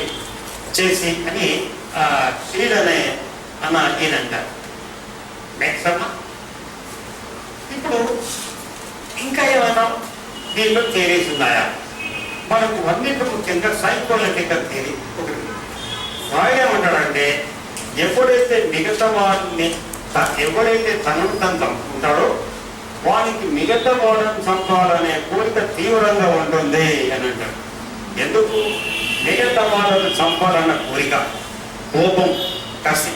Speaker 2: చేసి అని షీడ్ అన్న ఈయనంటారు. నెక్స్ట్ అమ్మా, ఇప్పుడు ఇంకా ఏమైనా దీంట్లో థియరీస్ ఉన్నాయా? మనకు అన్నింటి ముఖ్యంగా సైకోలజికల్ థియరీ ఒకటి. వాడు ఏమంటాడంటే, ఎప్పుడైతే మిగతా వాడిని ఎవడైతే తనను తను చంపుకుంటాడో వానికి మిగతా వాళ్ళని చంపాలనే కోరిక తీవ్రంగా ఉంటుంది అని అంటాడు. ఎందుకు? మిగతా వాళ్ళని చంపాలన్న కోరిక, కోపం, కసి,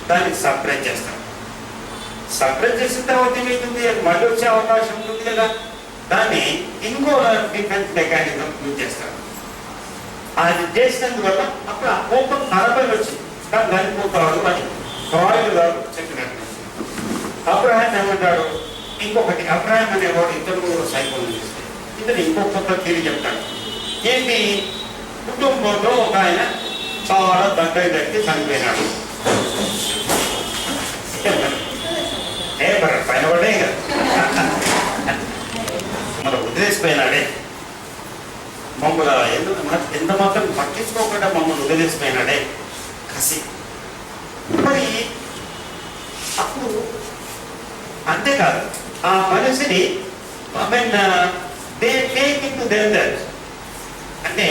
Speaker 2: దాన్ని సప్రెస్ చేస్తాడు. సప్రెస్ చేసిన తర్వాత ఏమవుతుంది? మళ్ళీ వచ్చే అవకాశం ఉంటుంది కదా, దాన్ని ఇంకో డిఫెన్స్ మెకానిజం యూజ్ చేస్తాడు. అది చేసినందువల్ల అప్పుడు ఆ కోపం తనపై వచ్చి తను చనిపోతాడు అని ఫ్రాయిడ్ గారు చెప్పినట్టు. అబ్రహాం ఏమంటాడు? ఇంకొకటి, అబ్రహాం అనేవాడు ఇద్దరు సైకోలజిస్ట్. ఇతను ఇంకొక తీరి చెప్తాడు. ఏంటి? కుటుంబంలో ఒక ఆయన చాలా దగ్గర దగ్గర చనిపోయినాడు. పైన పడే కదా, మనం వదిలేసిపోయినాడే, మమ్మల్ని ఎంత మాత్రం పట్టించుకోకుండా మమ్మల్ని వదిలేసిపోయినాడే కసి. మరి అప్పుడు అంతేకాదు, ఆ మనిషిని they take in to themselves, అంటే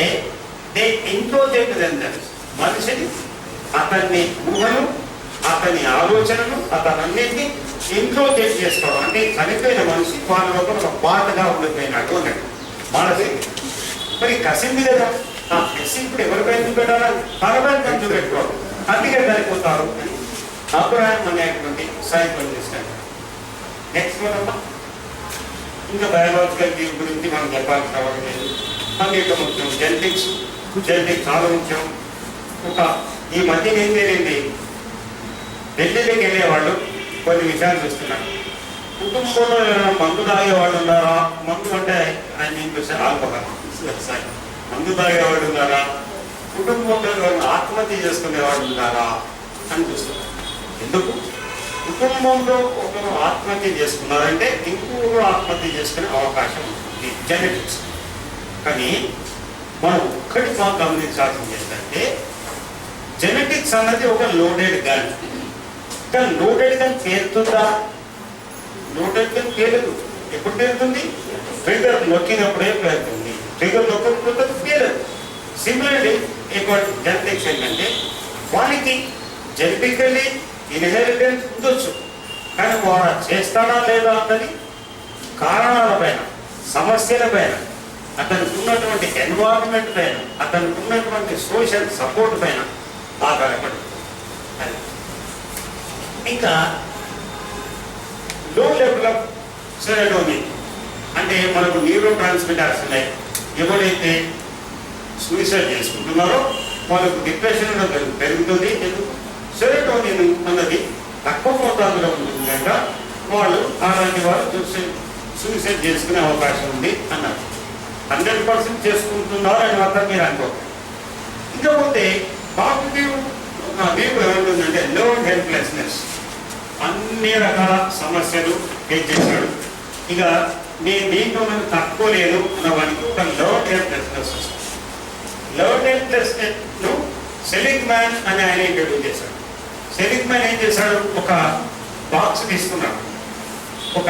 Speaker 2: దే ఇంట్రోజెక్ట్ దెమ్సెల్వ్స్. మనిషిని, అతన్ని ఊహలు, అతని ఆలోచనలు, అతనన్నింటినీ ఇంట్రోజెక్ట్ చేసుకోవడం. అంటే చనిపోయిన మనిషి వాళ్ళ లోపల ఒక బాధగా ఉండిపోయినట్టు అన్నట్టు మనసి. మరి కసింది కదా, ఆ కసి ఇప్పుడు ఎవరిపై చూపెట్టాలా? తనపై చూపెట్టుకోవాలి. అందుకే చనిపోతారు అని అబ్రహాం అనేటువంటి సైకోలజిస్ట్ అంటారు. నెక్స్ట్ వన్ ఇంకా బయాలజికల్ జీవ్ గురించి మనం చెప్పాల్సిన అవసరం లేదు. అన్నింటి ముఖ్యం జెనెటిక్స్ చాలా ముఖ్యం. ఈ మధ్య ఏం తెలియంది, ఢిల్లీకి వెళ్ళేవాళ్ళు కొన్ని విషయాలు చూస్తున్నారు. కుటుంబంలో మందు తాగేవాళ్ళు ఉన్నారా, మందు అంటే ఆయన ఆల్కహాల్, మందు తాగేవాళ్ళు ఉన్నారా, కుటుంబంలో ఆత్మహత్య చేసుకునేవాళ్ళు ఉన్నారా అని చూస్తున్నారు. ఎందుకు? కుటుంబంలో ఒకరు ఆత్మహత్య చేసుకున్నారంటే ఇంకొకరు ఆత్మహత్య చేసుకునే అవకాశం ఉంది, జెనెటిక్స్. కానీ మనం ఒక్కటి మాకు గమనించాల్సింది ఏంటంటే, జెనెటిక్స్ అన్నది ఒక లోడెడ్ గన్. కానీ లోడెడ్ గన్ పేరుతుందా? లోడెడ్ గన్ పేరదు. ఎప్పుడు పేరుతుంది? ట్రిగర్ నొక్కినప్పుడే పేరుతుంది. ట్రిగర్ నొక్కకపోతే పేరదు. సిమిలర్లీ జెనెటిక్స్ ఏంటంటే, వానికి జెనెటికల్లీ ఇన్హెరిటెన్స్ ఉండొచ్చు, కానీ వాడు చేస్తాడా లేదా అన్నది కారణాల పైన, సమస్యల పైన, అతనికి ఉన్నటువంటి ఎన్వైరన్మెంట్ పైన, అతనికి ఉన్నటువంటి సోషల్ సపోర్ట్ పైన ఆధారపడుతుంది. ఇంకా లో లెవెల్ ఆఫ్ సెరోటోనిన్ అంటే మనకు న్యూరో ట్రాన్స్మిటర్స్ ఉన్నాయి. ఎవరైతే సూసైడ్ చేసుకుంటున్నారో వాళ్ళకు డిప్రెషన్ పెరుగుతుంది. ఎందుకు? సెరోటోనిన్ అన్నది తక్కువ మోతాదులో ఉంటుంది కనుక వాళ్ళు అలాంటి వారు సూసైడ్ చేసుకునే అవకాశం ఉంది అన్నారు. 100% చేసుకుంటున్నారు అని మాత్రం మీరు అనుకోండి. ఇంకపోతే కాగ్నిటివ్ వీక్ ఏమంటుందంటే లో హెల్ప్లెస్నెస్, అన్ని రకాల సమస్యలు ఫేస్ చేశాడు. ఇక నేను దీంట్లో నేను తక్కువలేదు అన్న వానికి ఒక లో హెల్ప్లెస్నెస్ వస్తుంది. లో హెల్ప్లెస్నెస్ను సెలిగ్మాన్ అని ఆయన ఇంట్రడ్యూస్ చేశాడు. సెలిగ్మాన్ ఏం చేశాడు? ఒక బాక్స్ తీసుకున్నాడు. ఒక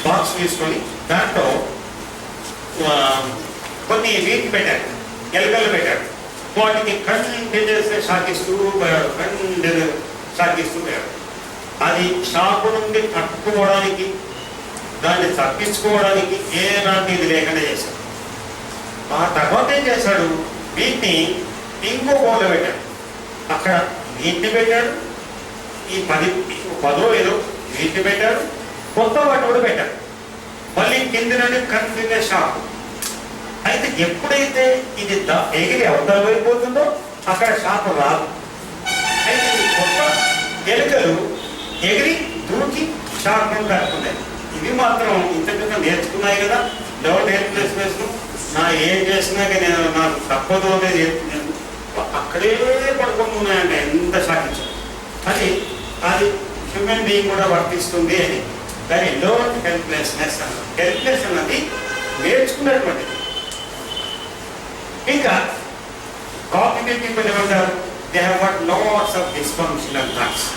Speaker 2: బాక్స్ తీసుకొని దాంట్లో కొన్ని వీటి పెట్టాడు, ఎలుకలు పెట్టాడు. వాటికి కంటిన్యూస్గా షాకిస్తూ పోయాడు, షాకిస్తూ పోయాడు. అది షాకు నుండి తట్టుకోవడానికి, దాన్ని తప్పించుకోవడానికి ఏనాటి ఇది లేకుండా చేశాడు. ఆ తర్వాత ఏం చేశాడు? వీటిని ఇంకో బౌల్లో పెట్టాడు. అక్కడ వీటిని పెట్టాడు, ఈ 10 ఏదో వీటిని పెట్టాడు, కొత్త వాటి కూడా పెట్టాడు. మళ్ళీ కింద నుండి కంటిన్యూస్ షాక్. అయితే ఎప్పుడైతే ఇది ఎగిరి అవతల అయిపోతుందో అక్కడ షాక్ రాదు. అయితే కొత్త ఎలుకలు ఎగిరి దూకి షాక్ కట్టుకున్నాయి. ఇవి మాత్రం ఇంతకుముందు నేర్చుకున్నాయి కదా, డౌన్ హెల్ప్లెస్నెస్. నా ఏం చేసినా నేను నాకు తప్పదు అనేది అక్కడే పడుకుంటున్నాయంటే ఎంత షాకించారు. అది హ్యూమన్ బీయింగ్ కూడా వర్తిస్తుంది అని. కానీ లో హెల్ప్లెస్నెస్ అన్నది, హెల్ప్లెస్ అన్నది నేర్చుకున్నటువంటిది. ఇంకా కాగ్నిటివ్ పీపుల్ ఏమంటారు? They have got lots of dysfunctional thoughts,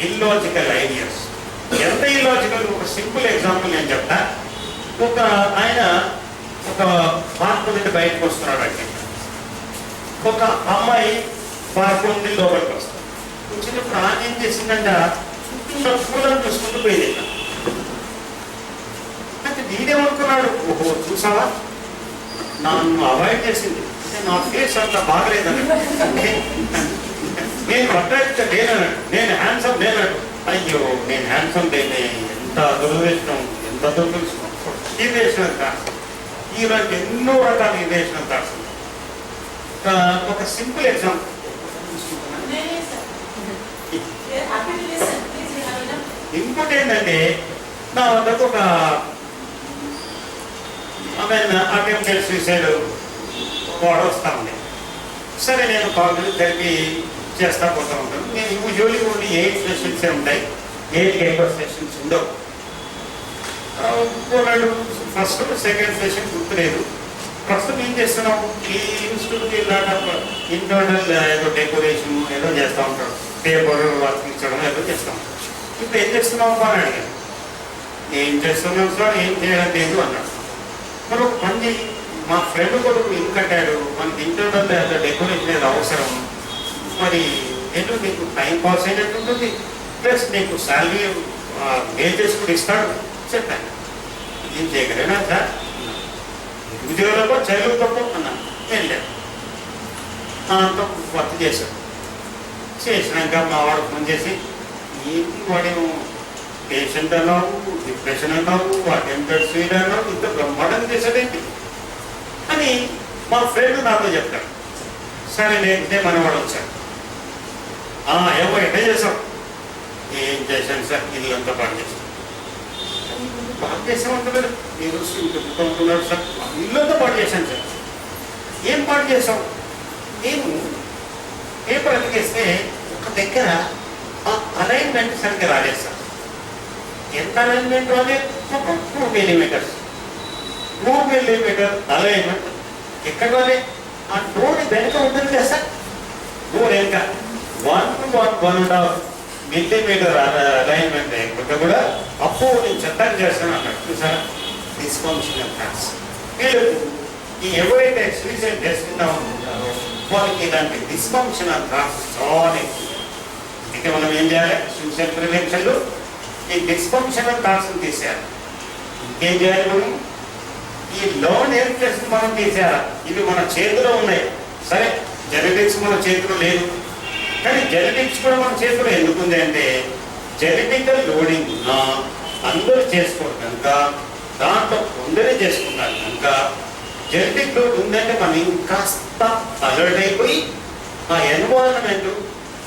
Speaker 2: illogical ideas. ఎంత ఇల్లాజికల్? ఒక సింపుల్ ఎగ్జాంపుల్ నేను చెప్తా. ఒక ఆయన ఒక పార్క్ నుండి బయటకు వస్తున్నాడు. అంటే ఒక అమ్మాయి పార్క్ నుండి లోపలికి వస్తుంది. వచ్చినప్పుడు ఆయన ఏం చేసిందంట, చుట్టూ పూలను చూసుకుంటూ పోయింది. అంటే నేనేమనుకున్నాడు, ఓహో చూసావా నన్ను అవాయిడ్ చేసింది, అంటే నా ఫేస్ అంత బాగలేదని. నేను అట్రాక్ట్ లేనన్నాడు, నేను హ్యాండ్సమ్ లేనాడు. అయ్యో నేను హ్యాండ్సమ్ లేనే, ఎంత దురదృష్టం, ఎంత దురదృష్టం. ఇరిటేషనల్ థాట్స్, ఇలాంటి ఎన్నో రకాల ఇరిటేషనల్ థాట్స్. ఒక సింపుల్ ఎగ్జాంపుల్, ఇంకోటి ఏంటంటే నా వద్దకు ఒక అటెంప్టెడ్ సూసైడ్ వాడు వస్తూ ఉంది. సరే నేను కాగ్నిటివ్ థెరపీ చేస్తా పోతూ ఉంటాను. నేను యూజువల్లీ ఓన్లీ 8 సెషన్స్ ఉంటాయి, 8 ఎక్కువ సెషన్స్ ఉండవు. ఫస్ట్ సెకండ్ సెషన్ గుర్తులేదు. ప్రస్తుతం ఏం చేస్తున్నావు? ఈ ఇన్స్టిట్యూట్ ఇలాంటి ఇంటర్నల్ ఏదో డెకరేషన్ ఏదో చేస్తూ ఉంటాడు, పేపర్ వర్క్ ఇచ్చడం ఏదో చేస్తూ ఉంటాడు. ఇప్పుడు ఏం చేస్తున్నావు అని అడిగాను. ఏం చేస్తున్నాం సార్, ఏం చేయడం లేదు అన్నాడు. మరి ఒక పని, మా ఫ్రెండ్ కొడుకు ఇల్లు కట్టాడు, మనకి ఇంటర్నల్ ఏదో డెకరేషన్ ఏదో అవసరం, మరి ఏంటో నీకు టైం పాస్ అయినట్టు ఉంటుంది, ప్లస్ నీకు శాలరీ వేజెస్ కూడా ఇస్తాడు చెప్పాను. ఏం చేయగలేనా సార్? ఉద్యోగంలో చదువు తప్ప అన్నా వెళ్ళాను. వర్క్ చేశాడు. చేసినాక మా వాడు ఫోన్ చేసి, ఏంటి వాడేమో పేషెంట్ అన్నావు, డిప్రెషన్ అన్నావు, అటెంప్టెడ్ సూసైడ్ అన్నావు, ఇంత బ్రహ్మాండం చేశాడేంటి అని మా ఫ్రెండ్ నాతో చెప్తాడు. సరే నెక్స్ట్ డే మనవాడు వచ్చాడు. ఏమో ఎట్లా చేసాం? ఏం చేశాను సార్, ఇల్లు అంతా పాటు చేస్తాం. పాటు చేసామంటే మీరు ఉంటున్నాడు సార్, ఇల్లు అంతా పాటు చేశాను సార్. ఏం పాటు చేసాం? నేను పేపర్ అతికేస్తే ఒక దగ్గర అలైన్మెంట్ సరిగ్గా రాలేదు సార్. ఎంత అలైన్మెంట్ రాలేదు? 2 మిల్లీమీటర్స్ 2 మిల్లీమీటర్ అలైన్మెంట్ ఎక్కడ రాలే? ఆ డోర్ వెనక ఉంటుంది కదా సార్, డోర్ వెనక 1.5 మిల్లీమీటర్ అలైన్మెంట్ లేకపోతే కూడా అప్పుడు నేను చెత్తం చేస్తాను అన్నట్టు సార్. డిస్ఫంక్షనల్ థాట్స్ వీళ్ళకు ఈ ఎవరైతే సూసైడ్ చేసుకుంటా ఉంటారో వాళ్ళకి ఇలాంటి డిస్ఫంక్షనల్ థాట్స్ చాలా ఎక్కువ. అయితే మనం ఏం చేయాలి? సూసైడ్ ప్రివెన్షన్లో ఈ డిస్ఫంక్షనల్ థాట్స్ని తీసేయాలి. ఇంకేం చేయాలి? మనం ఈ లోన్ ఎయిర్ఫేస్ మనం తీసేయాలి. ఇవి మన చేతిలో ఉన్నాయి. సరే, జెనెటిక్స్ మన చేతిలో లేదు, కానీ జెనెటిక్స్ కూడా మన చేతిలో ఎందుకుంది అంటే జెనెటికల్ లోడింగ్ ఉన్నా అందరూ చేసుకోరు కనుక, దాంట్లో కొందరే చేసుకున్నారు కనుక జెనెటిక్ లోడ్ ఉందంటే మనం ఇంకాస్త అలర్ట్ అయిపోయి ఆ ఎన్విరాన్మెంట్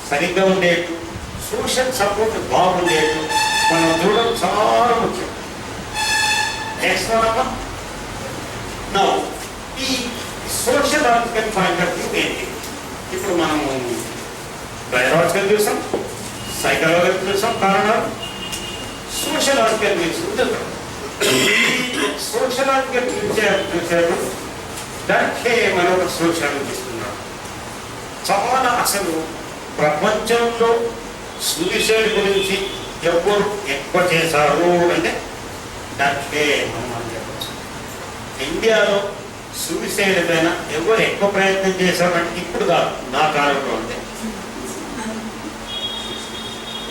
Speaker 2: సరిగ్గా ఉండేట్టు, సోషల్ సపోర్ట్ బాగుండేట్టు మనం చూడడం చాలా ముఖ్యం. నెక్స్ట్ వన్ నా ఈ సోషలాజికల్ పాయింట్ ఆఫ్ వ్యూ ఏంటి? ఇప్పుడు మనము బయోలాజికల్ చూసాం, సైకలాజికల్ చూసాం కారణాలు, సోషలాజికల్ వ్యూస్ చూద్దాం. సోషలాజికల్ చూసారు దానికే మనం ఒక సోషల్ చూస్తున్నాం. చాలా అసలు ప్రపంచంలో సూసైడ్ గురించి ఎవరు ఎక్కువ చేశారు అంటే దానికే మనం చెప్పచ్చు. ఇండియాలో సూసైడ్ పైన ఎవరు ఎక్కువ ప్రయత్నం చేశారంటే ఇప్పుడు కాదు, నా కాలంలో అంటే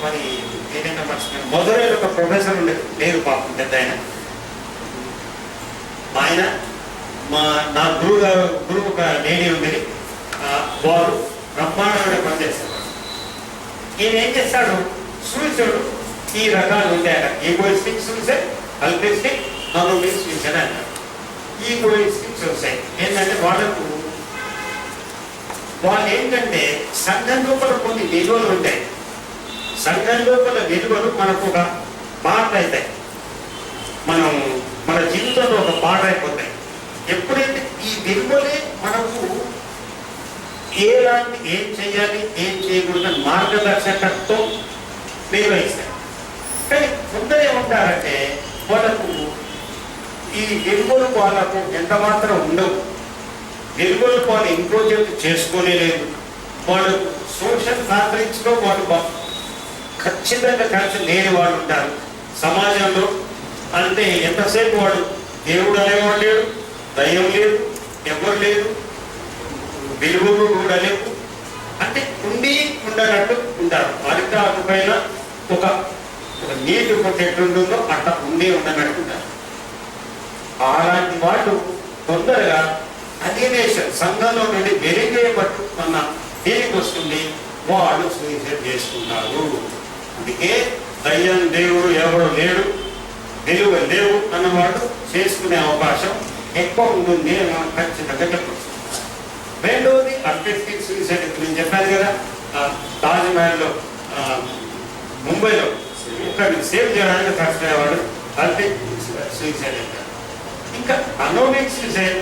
Speaker 2: మరి ఏదైనా మర్చిపోయాను. మొదలైన ఒక ప్రొఫెసర్ ఉండేది, లేదు పాపం పెద్ద ఆయన నా గురువు ఒక లేడీ ఉండేది, వారు బ్రహ్మాండంగా పనిచేస్తారు. ఈయన ఏం చేస్తాడు? సూసైడ్ ఈ రకాలు ఉంటాయట. ఈగోయిస్టిక్ సూసైడ్, అల్ట్రిస్టిక్, అనోమిక్ సూసైడ్ అంటారు. ఈగోయిస్టిక్ సూసైడ్ ఏంటంటే వాళ్ళు ఏంటంటే సంఘం లోపల కొన్ని విలువలు ఉంటాయి. సంఘం లోపల విలువలు మనకు ఒక పాట అవుతాయి, మన జీవితంలో ఒక పాట అయిపోతాయి. ఎప్పుడైతే ఈ విలువలే మనకు ఏం చేయాలి, ఏం చేయకూడదు మార్గదర్శకత్వం నిర్వహిస్తాయి. కానీ కొందరు ఏమంటారంటే వాళ్ళకు ఈ విలువలు వాళ్ళకు ఎంత మాత్రం ఉండవు. విలువలు వాళ్ళు ఇంప్రూవ్ చేసుకోనే లేదు. వాళ్ళు సోషల్ ఫ్యాబ్రిక్స్లో వాళ్ళు ఖచ్చితంగా కలిసి లేని వాళ్ళు ఉంటారు సమాజంలో. అంటే ఎంతసేపు వాడు దేవుడు అనేవాడు లేడు, దయ్యం లేదు, ఎవరు లేదు, విలువలు కూడా లేవు. అంటే ఉండనట్టు ఉంటారు. అరిటాకు పైన ఒక నీటి కొట్ట ఎట్లుంటుందో అట్లా ఉండనట్టు ఉంటారు. అలాంటి వాళ్ళు తొందరగా అలినేషన్ సంఘంలో నుండి వెలిగేయబట్టు అన్న ఫీలింగ్ వస్తుంది, వాళ్ళు సూసైడ్ చేసుకుంటారు. అందుకే దయ్యం దేవుడు ఎవరు లేడు, విలువ లేవు అన్నవాడు చేసుకునే అవకాశం ఎక్కువ ఉంటుంది అని మనం ఖచ్చితంగా చెప్పచ్చు. రెండవది ఆర్టిస్టిక్ సూసైడ్. నేను చెప్పాను కదా, తాజ్మహల్లో ముంబైలో ఒకరిని సేవ్ చేయడానికి ఖర్చు అయ్యేవాడు ఆర్టిస్టిక్ సూసైడ్ అంటారు. ఇంకా అనోమిక్ సూసైడ్.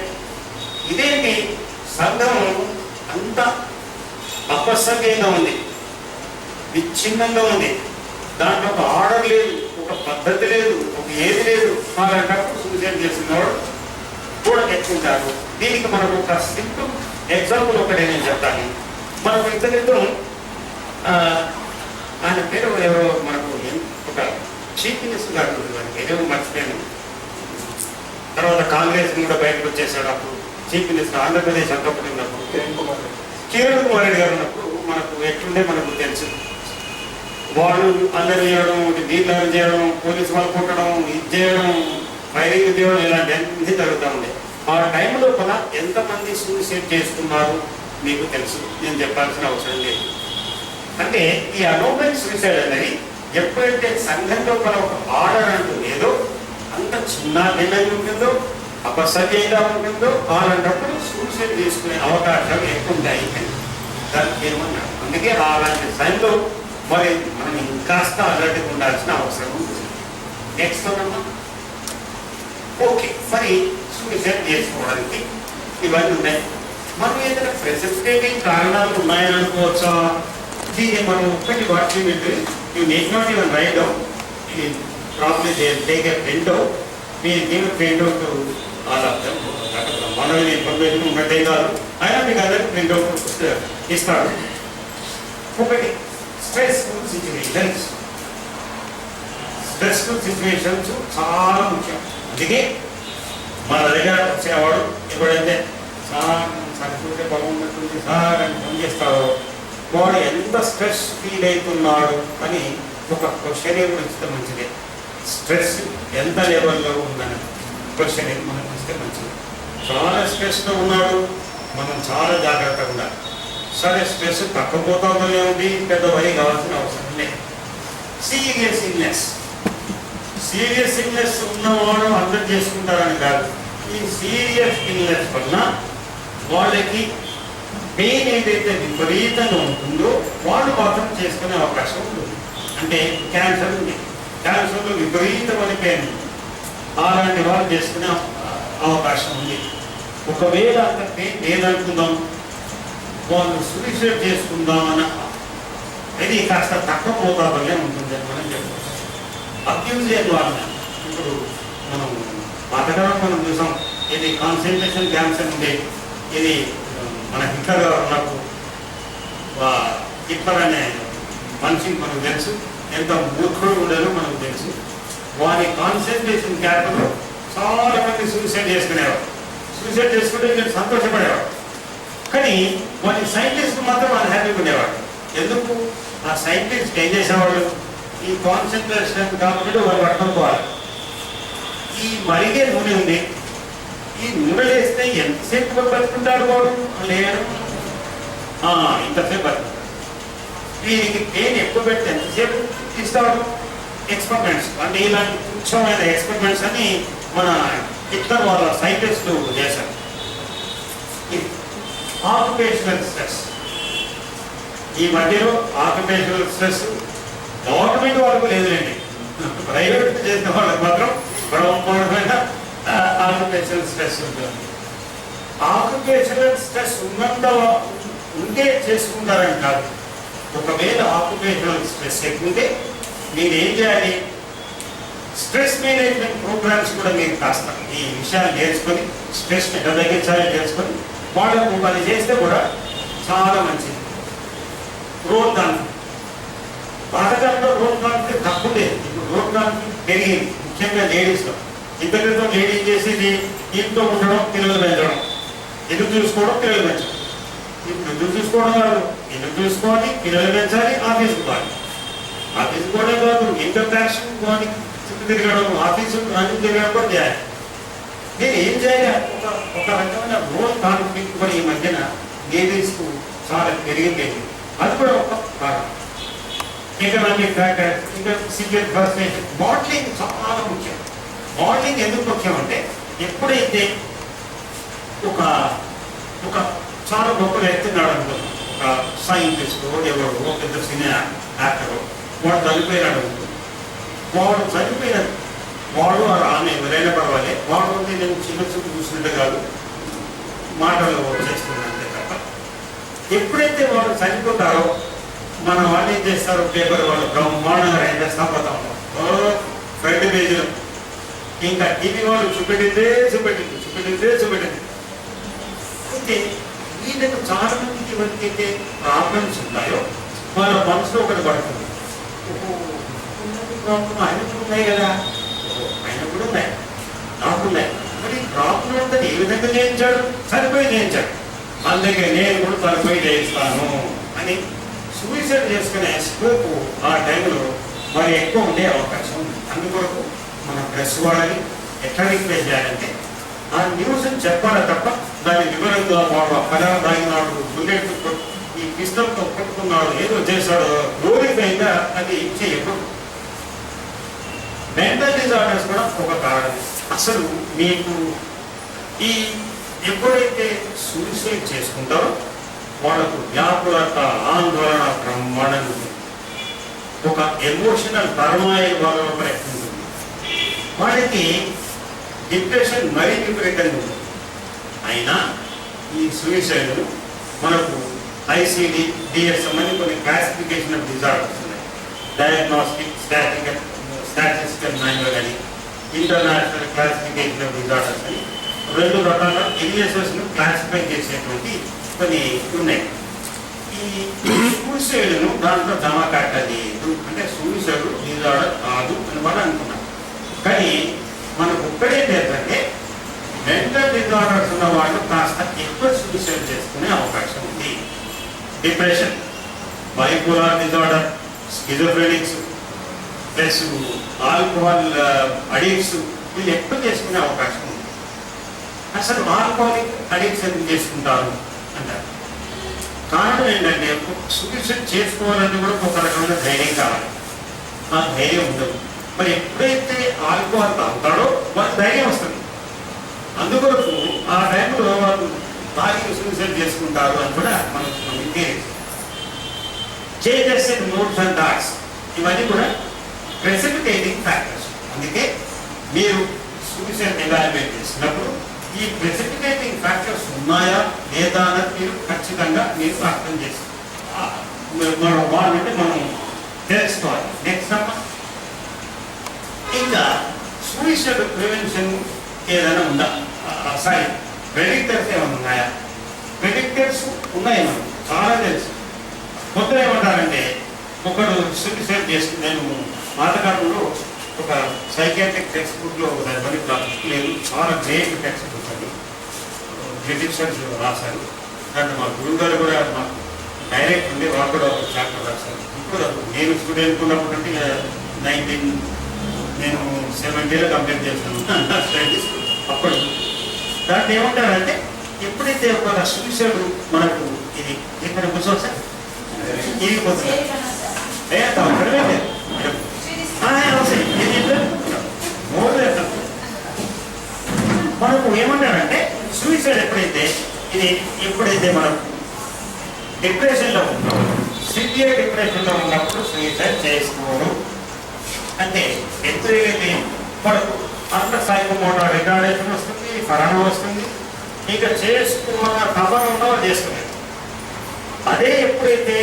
Speaker 2: ఇదేంటి? సంఘం అంత అపసవ్యంగా ఉంది, విచ్ఛిన్నంగా ఉంది. దాంట్లో ఒక ఆర్డర్ లేదు, ఒక పద్ధతి లేదు, ఒక ఏది లేదు. అలాంటప్పుడు సూసైడ్ చేసినవాడు కూడా ఎక్కుంటారు. దీనికి మనకు ఒక సింపుల్ ఎగ్జాంపుల్ ఒకటి నేను చెప్తాను. మనకు ఇద్దరిద్దరం ఆయన పేరు ఎవరో మనకు ఒక చీఫ్ మినిస్టర్ గారు ఉంటుంది, ఏదో మర్చిపోయాను. తర్వాత కాంగ్రెస్ కూడా బయటకు వచ్చేసాడు. అప్పుడు చీఫ్ మినిస్టర్ ఆంధ్రప్రదేశ్ అప్పుడు ఉన్నప్పుడు కిరణ్ కుమార్ రెడ్డి గారు ఉన్నప్పుడు మనకు ఎట్లుండే మనకు తెలుసు. వాళ్ళు అందరు చేయడం, నీళ్ళు చేయడం, పోలీసు వాళ్ళు కొట్టడం, ఇది చేయడం, ఫైరింగ్ చేయడం, ఇలాంటి అన్ని జరుగుతూ ఉండే. ఆ టైంలో కూడా ఎంతమంది సూసైడ్ చేసుకున్నారు మీకు తెలుసు, నేను చెప్పాల్సిన అవసరం లేదు. అంటే ఈ అనోమిక్ సూసైడ్ అనేది ఎప్పుడైతే సంఘం లోపల ఒక ఆర్డర్ అంటూ ఏదో అంత చిన్న భిన్నంగా ఉంటుందో అపసవ్యంగా ఉంటుందో అలాంటప్పుడు సూసైడ్ చేసుకునే అవకాశాలు ఎక్కువ ఉంటాయి అని దానికి ఏమన్నా. అందుకే అలాంటి టైంలో మరి మనం ఇంకాస్త అలర్ట్గా ఉండాల్సిన అవసరం ఉంటుంది. నెక్స్ట్ ఓకే, మరి సూసైడ్ చేసుకోవడానికి ఇవన్నీ ఉన్నాయి. మనం ఏదైనా ప్రెసిపిటేటింగ్ కారణాలు ఉన్నాయని అనుకోవచ్చా? దీన్ని మనం ఒక్కటి వాటి you need not even right down, probably take a print out, మీరు దీని print out all of them. బ్రహ్మాండమైన ఇన్ఫర్మేషన్ ఉన్నట్టే కాదు, అయినా మీకు అందరికి ప్రింట్ అవుట్ ఇస్తాడు. ఒకటి స్ట్రెస్ఫుల్ సిచ్యువేషన్స్. స్ట్రెస్ఫుల్ సిచ్యువేషన్స్ చాలా ముఖ్యం. అందుకే మన దగ్గర వచ్చేవాడు ఎప్పుడైతే సార్ చనిపోతే బాగున్నట్టుంది సార్ అని ఫోన్ చేస్తాడో వాడు ఎంత స్ట్రెస్ ఫీల్ అవుతున్నాడు అని ఒక క్వశ్చన్ ఇస్తే మంచిది. స్ట్రెస్ ఎంత లెవెల్లో ఉందని క్వశ్చన్ మనకు ఇస్తే మంచిది. చాలా స్ట్రెస్లో ఉన్నాడు, మనం చాలా జాగ్రత్తగా ఉండాలి. సరే స్ట్రెస్ తగ్గపోతుందనే ఉంది, పెద్ద వరి కావాల్సిన అవసరం లేదు. Serious illness. సీరియస్ ఇల్నెస్ ఉన్నవాడు అందరు చేసుకుంటారని కాదు. ఈ సీరియస్ ఇల్నెస్ వల్ల వాళ్ళకి పెయిన్ ఏదైతే విపరీతంగా ఉంటుందో వాళ్ళు మాత్రం చేసుకునే అవకాశం ఉంటుంది. అంటే క్యాన్సర్ ఉంది, క్యాన్సర్లో విపరీతమైన పెయిన్ ఉంది, అలాంటి వాళ్ళు చేసుకునే అవకాశం ఉంది. ఒకవేళ అంత పెయిన్ లేదనుకుందాం, వాళ్ళు సూసైడ్ చేసుకుందామన్న ఇది కాస్త తక్కువ మోతాదులోనే ఉంటుంది అని మనం చెప్పవచ్చు. Abuse environment. ఇప్పుడు మనం పాతకాలం మనం చూసాం, ఇది కాన్సన్ట్రేషన్ క్యాన్సర్ ఉండే, ఇది మన హిట్లర్ ఉన్నప్పుడు హిట్లర్ అనే మనిషికి మనకు తెలుసు, ఎంత మూర్ఖుడు ఉండేదో మనకు తెలుసు. వారి కాన్సన్ట్రేషన్ క్యాంపులో చాలా మంది సూసైడ్ చేసుకునేవారు. సూసైడ్ చేసుకుంటే నేను సంతోషపడేవాడు, కానీ వారి సైంటిస్ట్ మాత్రం వాళ్ళు హ్యాపీగా ఉండేవాడు. ఎందుకు? ఆ సైంటిస్ట్ ఏం చేసేవాళ్ళు, ఈ కాన్సన్ట్రేషన్ కాబట్టి వాళ్ళు పట్టుకోవాలి. ఈ మరిగే నూనె ఉంది, ఈ నూనె వేస్తే ఎంతసేపు బతుకుంటాడు వాడు లేరు, ఇంతసేపు బతుకుంటాడు. వీరికి పెయిన్ ఎక్కువ పెడితే ఎంతసేపు ఇస్తాడు? ఎక్స్పెరిమెంట్స్ అంటే ఇలాంటి తుచ్చమైన ఎక్స్పెరిమెంట్స్ అని మన హిట్లర్ వాళ్ళ సైంటిస్టులు చేశారు. Occupational stress. ఈ మధ్యలో ఆక్యుపేషనల్ స్ట్రెస్ గవర్నమెంట్ వరకు లేదులేండి, ప్రైవేట్ చేసిన వాళ్ళకి మాత్రం బ్రహ్మాండమైన ఆక్యుపేషనల్ స్ట్రెస్ ఉంటుంది. ఆక్యుపేషనల్ స్ట్రెస్ ఉంటే చేసుకుంటారని కాదు. ఒకవేళ ఆక్యుపేషనల్ స్ట్రెస్ ఎక్కువ ఉంటే మీరు ఏం చేయాలి? స్ట్రెస్ మేనేజ్మెంట్ ప్రోగ్రామ్స్ కూడా మీరు కాస్త ఈ విషయాలు నేర్చుకొని స్ట్రెస్ని ఎలా తగ్గించాలి నేర్చుకొని వాళ్ళకు అది చేస్తే కూడా చాలా మంచిది. Road conflict. పాతకాలంలో రోడ్ కాన్ఫ్లిక్ట్ తక్కువ లేదు, ఇప్పుడు రోడ్ కాన్ఫ్లిక్ట్ పెరిగింది, ముఖ్యంగా లేడీస్లో. ఇంతటితో లేడీస్ చేసేది ఇంట్లో ఉండడం, పిల్లలు పెంచడం, ఎదురు చూసుకోవడం, పిల్లలు పెంచడం. ఇప్పుడు ఎదురు చూసుకోవడం కాదు, ఎదురు చూసుకోవాలి, పిల్లలు పెంచాలి, ఆఫీస్కి పోవాలి. ఆఫీస్కి పోవడం కాదు, ఇన్కమ్ ట్యాక్స్ పోవాలి, చుట్టూ తిరగడం, ఆఫీసు అన్ని తిరగడం కూడా చేయాలి. నేను ఏం చేయాలి? ఒక రకమైన రోడ్ కాన్ఫ్లిక్ట్ కూడా ఈ మధ్యన లేడీస్కు చాలా పెరిగింది. అది కూడా ఒక కారణం. ఎకనామిక్ ఫ్యాక్టర్, ఇంకా సివియర్ ఫ్రస్ట్రేషన్. మోడలింగ్ చాలా ముఖ్యం. మోడలింగ్ ఎందుకు ముఖ్యం అంటే ఎప్పుడైతే ఒక ఒక చాలా గొప్ప ఎత్తున్నాడు అనుకుంటాం, ఒక సైంటిస్ట్ ఎవరు పెద్ద సినిమా యాక్టర్ వాడు చనిపోయినాడు అనుకుంటాం. వాడు చనిపోయిన వాడు ఆమె ఎవరైనా పర్వాలే, వాడు నేను చిన్న చూపు చూసినట్టు కాదు, మాటలు చేస్తున్నట్టే తప్ప. ఎప్పుడైతే వాడు చనిపోతారో మన వాళ్ళు ఏం చేస్తారు, పేపర్ వాళ్ళు బ్రహ్మాండంగా రైట్ చేస్తా పోతా ఉంటాం ఫ్రంట్ పేజీలో. ఇంకా టీవీ వాళ్ళు చూపెట్టిందే అయితే వీళ్ళకు చాలా మందికి ఎవరికైతే ప్రాబ్లమ్స్ ఉన్నాయో వాళ్ళ మనసులో ఒకటి పడుతుంది, ప్రాబ్లం ఆయనకు ఉన్నాయి కదా, ఆయన కూడా ఉన్నాయి, నాకున్నాయి. మరి ప్రాబ్లం ఉందని ఏ విధంగా చేయించాడు? చనిపోయి చేయించాడు. అందుకే నేను కూడా చనిపోయి చేయిస్తాను అని సూసైడ్ చేసుకునే స్కోప్ ఆ టైంలో మరి ఎక్కువ ఉండే అవకాశం ఉంది. అందుకొరకు మన ప్రెస్ వాళ్ళని ఎట్లా రిక్వెస్ట్ చేయాలంటే ఆ న్యూస్ని చెప్పాలి తప్ప దాని వివరంగా వాడు అక్కడ తాగినాడు, బుల్లెట్ ఈ పిస్టల్తో కొట్టుకున్నాడు, ఏదో చేశాడు, గ్లోరిఫైగా అది చేయకూడదు. మెంటల్ డిజార్డర్స్ కూడా ఒక కారణం. అసలు మీకు ఈ ఎప్పుడైతే సూసైడ్ చేసుకుంటారో వాళ్ళకు వ్యాకులత, ఆందోళన బ్రహ్మాండంగా ఉంటుంది. ఒక ఎమోషనల్ టర్మాయిల్ వాళ్ళ ఉంటుంది. వాళ్ళకి డిప్రెషన్ మరీ విపరీతంగా ఉంటుంది. అయినా ఈ సూసైడ్ మనకు ఐసిడి, డిఎస్ఎం అని కొన్ని క్లాసిఫికేషన్ ఆఫ్ డిజార్డర్స్ ఉన్నాయి. డయాగ్నోస్టిక్ స్టాటిస్టికల్ మాన్యువల్ అని, ఇంటర్నేషనల్ క్లాసిఫికేషన్ ఆఫ్ డిజార్డర్స్ అని 2 రకాల ఇలియసెస్ను క్లాసిఫై చేసేటువంటి కొన్ని ఉన్నాయి. ఈ సూసైడ్ను దాంట్లో జమ కట్టలేదు అంటే సూసైడ్ డిజార్డర్ కాదు అని మనం అనుకున్నాం. కానీ మనకు ఒక్కడేంటి ఏంటంటే మెంటల్ డిజార్డర్స్ ఉన్న వాళ్ళు కాస్త ఎక్కువ సూసైడ్ చేసుకునే అవకాశం ఉంది. Depression, bipolar disorder, schizophrenics plus alcohol addicts వీళ్ళు ఎక్కువ చేసుకునే అవకాశం ఉంది. అసలు ఆల్కహాలిక్ అడిక్ట్స్ ఎందుకు చేసుకుంటారు అంటారు. కారణం ఏంటంటే సూసైడ్ చేసుకోవాలని కూడా ఒక రకమైన ధైర్యం కావాలి. ఆ ధైర్యం ఉండదు. మరి ఎప్పుడైతే ఆల్కహాల్ తాగుతాడో వాళ్ళకి ధైర్యం వస్తుంది. అందుకొరకు ఆ టైంలో వాళ్ళు తాగి సూసైడ్ చేసుకుంటారు అని కూడా మనకు తెలియదు. Changes in moods and thoughts ఇవన్నీ కూడా ప్రెసిపిటేటింగ్ ఫ్యాక్టర్స్. అందుకే మీరు సూసైడ్ ఎవాల్యుయేట్ చేసినప్పుడు ఈ ప్రెసిపిటేటింగ్ ఫ్యాక్టర్స్ ఉన్నాయా లేదా అన్నది మీరు ఖచ్చితంగా మీరు అర్థం చేసి వాళ్ళంటే మనం తెలుసుకోవాలి. నెక్స్ట్ అమ్మ, ఇంకా సూసైడ్ ప్రివెన్షన్ ఏదైనా ఉందా? సారీ, ప్రెడిక్టర్స్ ఏమైనా ఉన్నాయా? ప్రెడిక్టర్స్ ఉన్నాయి, మనం చాలా తెలుసు. కొందరు ఏమంటారంటే ఒకడు సూసైడ్ చేసుకుని, నేను పాతకాలంలో ఒక సైకియాట్రిక్ టెక్స్ట్ బుక్లో దాని పని లేదు, చాలా గ్రేట్ టెక్స్ట్ బుక్ అది బ్రిటిషర్స్ రాశారు. దాంట్లో మా గురువు గారు కూడా మాకు డైరెక్ట్ ఉండి వాళ్ళు కూడా ఒక చాప్టర్ రాశారు. ఇప్పుడు నేను స్టూడెంట్ ఉన్నప్పుడు అంటే నేను 70లో కంప్లీట్ చేస్తాను స్టడీస్. అప్పుడు దాంట్లో ఏమంటారంటే ఎప్పుడైతే ఒక సూసైడ్ మనకు ఇది ఇక్కడ కూర్చో సార్ ఇది పోతుంది మనకు ఏమంటారంటే సూసైడ్ ఎప్పుడైతే మనం డిప్రెషన్లో ఉంటాం, సివియర్ డిప్రెషన్లో ఉన్నప్పుడు సూసైడ్ చేసుకోవడం అంటే ఎప్పుడైతే మనకు అంత సైకోమోటర్ రిటార్డేషన్ వస్తుంది, ఫరాన వస్తుంది, ఇక చేసుకున్న కవర్ ఉన్నో చేసుకునేది. అదే ఎప్పుడైతే